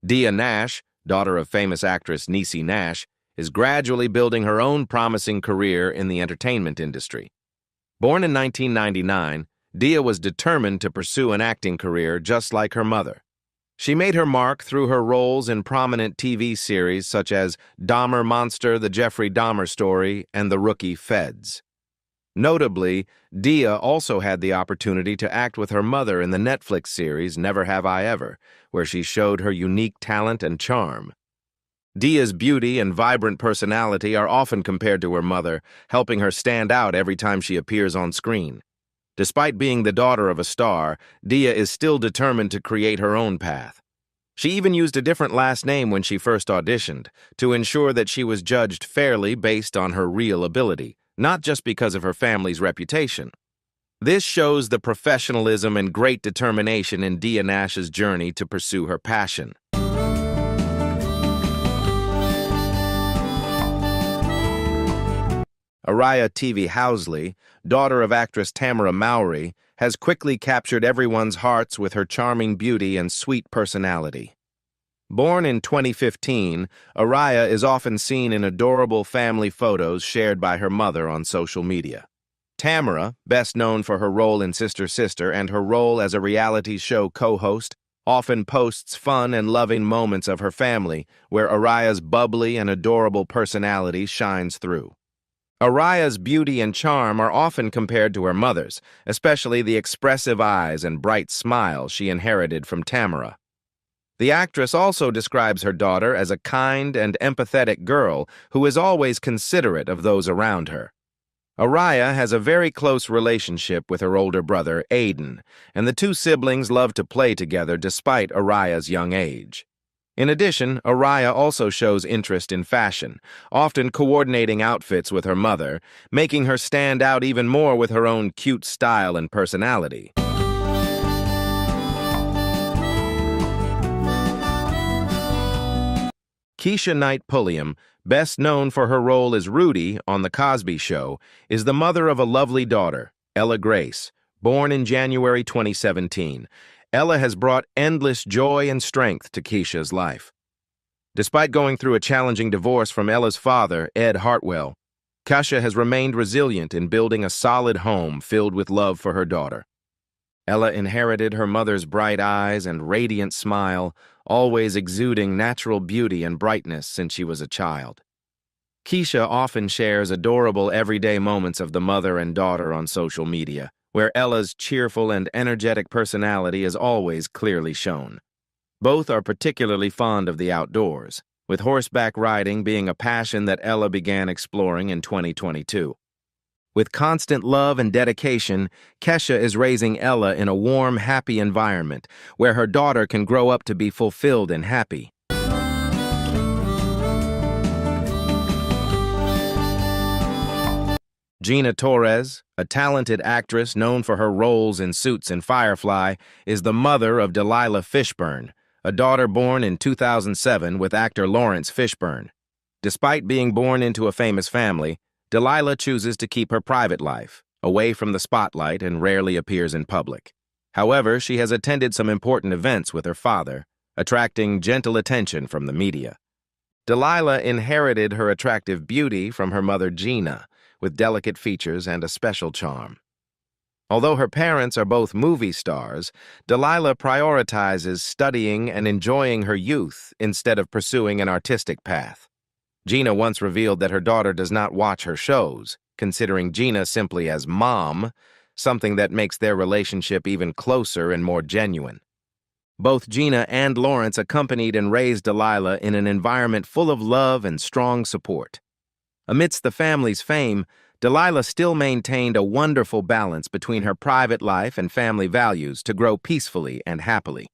Dia Nash, daughter of famous actress Niecy Nash, is gradually building her own promising career in the entertainment industry. Born in 1999, Dia was determined to pursue an acting career just like her mother. She made her mark through her roles in prominent TV series such as Dahmer Monster, The Jeffrey Dahmer Story, and The Rookie Feds. Notably, Dia also had the opportunity to act with her mother in the Netflix series Never Have I Ever, where she showed her unique talent and charm. Dia's beauty and vibrant personality are often compared to her mother, helping her stand out every time she appears on screen. Despite being the daughter of a star, Dia is still determined to create her own path. She even used a different last name when she first auditioned, to ensure that she was judged fairly based on her real ability, not just because of her family's reputation. This shows the professionalism and great determination in Dia Nash's journey to pursue her passion. Araya TV Housley, daughter of actress Tamara Mowry, has quickly captured everyone's hearts with her charming beauty and sweet personality. Born in 2015, Araya is often seen in adorable family photos shared by her mother on social media. Tamara, best known for her role in Sister Sister and her role as a reality show co-host, often posts fun and loving moments of her family, where Araya's bubbly and adorable personality shines through. Araya's beauty and charm are often compared to her mother's, especially the expressive eyes and bright smile she inherited from Tamara. The actress also describes her daughter as a kind and empathetic girl who is always considerate of those around her. Araya has a very close relationship with her older brother, Aiden, and the two siblings love to play together despite Araya's young age. In addition, Araya also shows interest in fashion, often coordinating outfits with her mother, making her stand out even more with her own cute style and personality. Keisha Knight Pulliam, best known for her role as Rudy on The Cosby Show, is the mother of a lovely daughter, Ella Grace, born in January 2017. Ella has brought endless joy and strength to Keisha's life. Despite going through a challenging divorce from Ella's father, Ed Hartwell, Keisha has remained resilient in building a solid home filled with love for her daughter. Ella inherited her mother's bright eyes and radiant smile, always exuding natural beauty and brightness since she was a child. Keisha often shares adorable everyday moments of the mother and daughter on social media, where Ella's cheerful and energetic personality is always clearly shown. Both are particularly fond of the outdoors, with horseback riding being a passion that Ella began exploring in 2022. With constant love and dedication, Keisha is raising Ella in a warm, happy environment where her daughter can grow up to be fulfilled and happy. Gina Torres, a talented actress known for her roles in Suits and Firefly, is the mother of Delilah Fishburne, a daughter born in 2007 with actor Lawrence Fishburne. Despite being born into a famous family, Delilah chooses to keep her private life away from the spotlight and rarely appears in public. However, she has attended some important events with her father, attracting gentle attention from the media. Delilah inherited her attractive beauty from her mother Gina, with delicate features and a special charm. Although her parents are both movie stars, Delilah prioritizes studying and enjoying her youth instead of pursuing an artistic path. Gina once revealed that her daughter does not watch her shows, considering Gina simply as mom, something that makes their relationship even closer and more genuine. Both Gina and Lawrence accompanied and raised Delilah in an environment full of love and strong support. Amidst the family's fame, Delilah still maintained a wonderful balance between her private life and family values to grow peacefully and happily.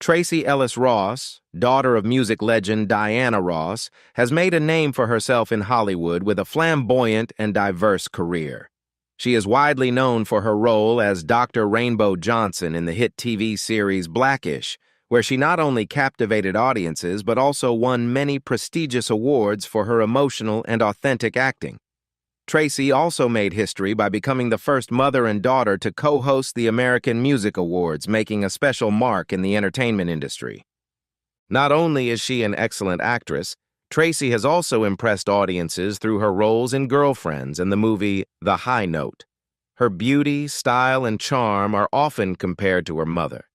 Tracee Ellis Ross, daughter of music legend Diana Ross, has made a name for herself in Hollywood with a flamboyant and diverse career. She is widely known for her role as Dr. Rainbow Johnson in the hit TV series Blackish, where she not only captivated audiences but also won many prestigious awards for her emotional and authentic acting. Tracee also made history by becoming the first mother and daughter to co-host the American Music Awards, making a special mark in the entertainment industry. Not only is she an excellent actress, Tracee has also impressed audiences through her roles in Girlfriends and the movie The High Note. Her beauty, style, and charm are often compared to her mother,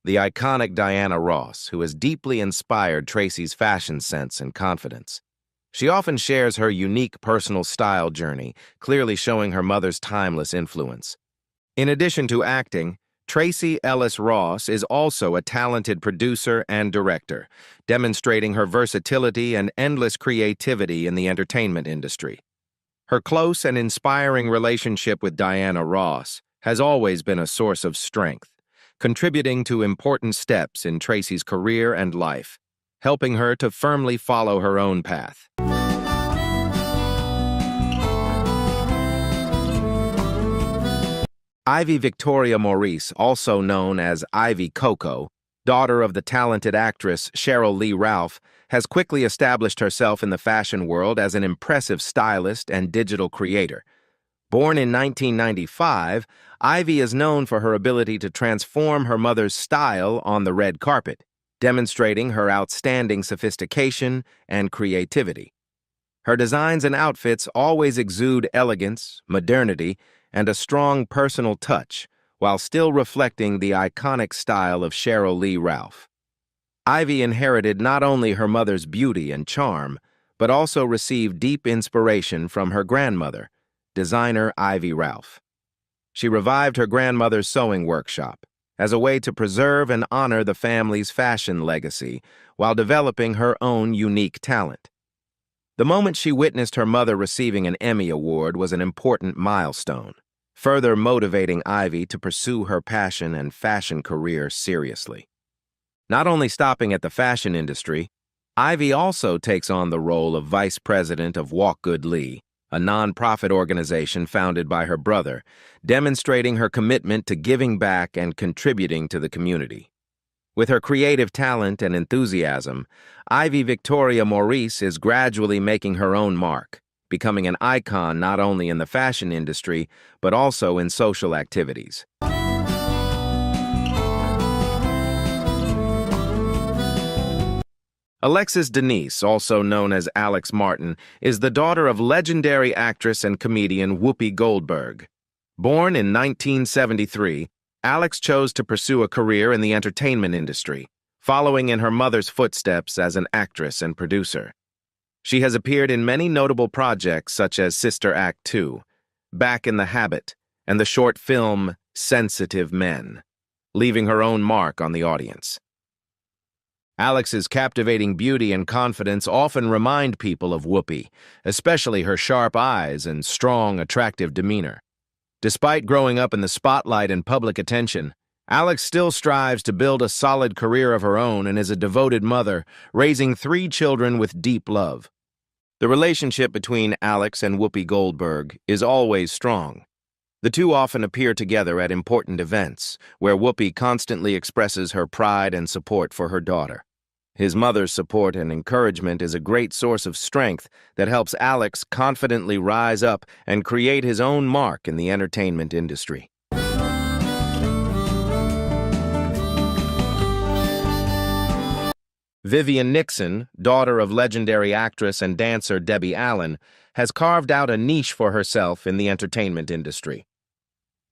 the iconic Diana Ross, who has deeply inspired Tracee's fashion sense and confidence. She often shares her unique personal style journey, clearly showing her mother's timeless influence. In addition to acting, Tracee Ellis Ross is also a talented producer and director, demonstrating her versatility and endless creativity in the entertainment industry. Her close and inspiring relationship with Diana Ross has always been a source of strength, contributing to important steps in Tracee's career and life, helping her to firmly follow her own path. Ivy Victoria Maurice, also known as Ivy Coco, daughter of the talented actress Cheryl Lee Ralph, has quickly established herself in the fashion world as an impressive stylist and digital creator. Born in 1995, Ivy is known for her ability to transform her mother's style on the red carpet, demonstrating her outstanding sophistication and creativity. Her designs and outfits always exude elegance, modernity, and a strong personal touch, while still reflecting the iconic style of Cheryl Lee Ralph. Ivy inherited not only her mother's beauty and charm, but also received deep inspiration from her grandmother, designer Ivy Ralph. She revived her grandmother's sewing workshop as a way to preserve and honor the family's fashion legacy while developing her own unique talent. The moment she witnessed her mother receiving an Emmy Award was an important milestone, further motivating Ivy to pursue her passion and fashion career seriously. Not only stopping at the fashion industry, Ivy also takes on the role of vice president of Walk Good Lee, a nonprofit organization founded by her brother, demonstrating her commitment to giving back and contributing to the community. With her creative talent and enthusiasm, Ivy Victoria Maurice is gradually making her own mark, becoming an icon not only in the fashion industry, but also in social activities. Alexis Denise, also known as Alex Martin, is the daughter of legendary actress and comedian Whoopi Goldberg. Born in 1973, Alex chose to pursue a career in the entertainment industry, following in her mother's footsteps as an actress and producer. She has appeared in many notable projects such as Sister Act 2, Back in the Habit, and the short film Sensitive Men, leaving her own mark on the audience. Alex's captivating beauty and confidence often remind people of Whoopi, especially her sharp eyes and strong, attractive demeanor. Despite growing up in the spotlight and public attention, Alex still strives to build a solid career of her own and is a devoted mother, raising 3 children with deep love. The relationship between Alex and Whoopi Goldberg is always strong. The two often appear together at important events, where Whoopi constantly expresses her pride and support for her daughter. His mother's support and encouragement is a great source of strength that helps Alex confidently rise up and create his own mark in the entertainment industry. Vivian Nixon, daughter of legendary actress and dancer Debbie Allen, has carved out a niche for herself in the entertainment industry.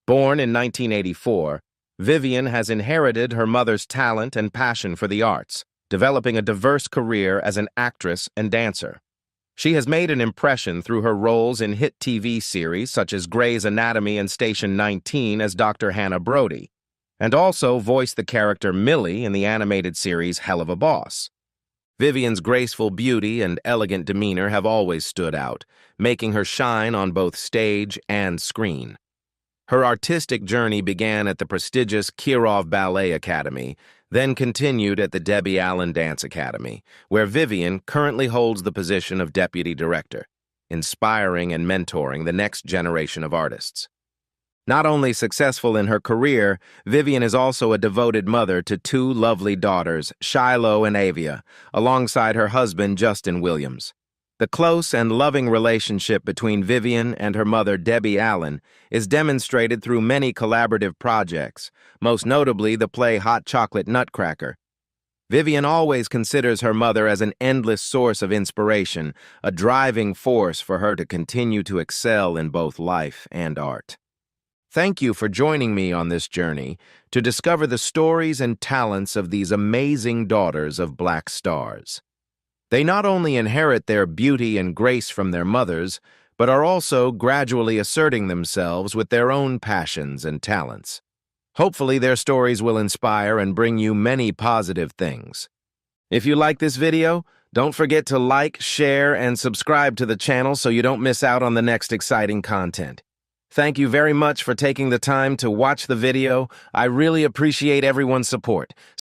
Born in 1984, Vivian has inherited her mother's talent and passion for the arts, developing a diverse career as an actress and dancer. She has made an impression through her roles in hit TV series such as Grey's Anatomy and Station 19 as Dr. Hannah Brody, and also voiced the character Millie in the animated series Hell of a Boss. Vivian's graceful beauty and elegant demeanor have always stood out, making her shine on both stage and screen. Her artistic journey began at the prestigious Kirov Ballet Academy, then continued at the Debbie Allen Dance Academy, where Vivian currently holds the position of deputy director, inspiring and mentoring the next generation of artists. Not only successful in her career, Vivian is also a devoted mother to 2 lovely daughters, Shiloh and Avia, alongside her husband, Justin Williams. The close and loving relationship between Vivian and her mother, Debbie Allen, is demonstrated through many collaborative projects, most notably the play Hot Chocolate Nutcracker. Vivian always considers her mother as an endless source of inspiration, a driving force for her to continue to excel in both life and art. Thank you for joining me on this journey to discover the stories and talents of these amazing daughters of Black stars. They not only inherit their beauty and grace from their mothers, but are also gradually asserting themselves with their own passions and talents. Hopefully, their stories will inspire and bring you many positive things. If you like this video, don't forget to like, share, and subscribe to the channel so you don't miss out on the next exciting content. Thank you very much for taking the time to watch the video. I really appreciate everyone's support.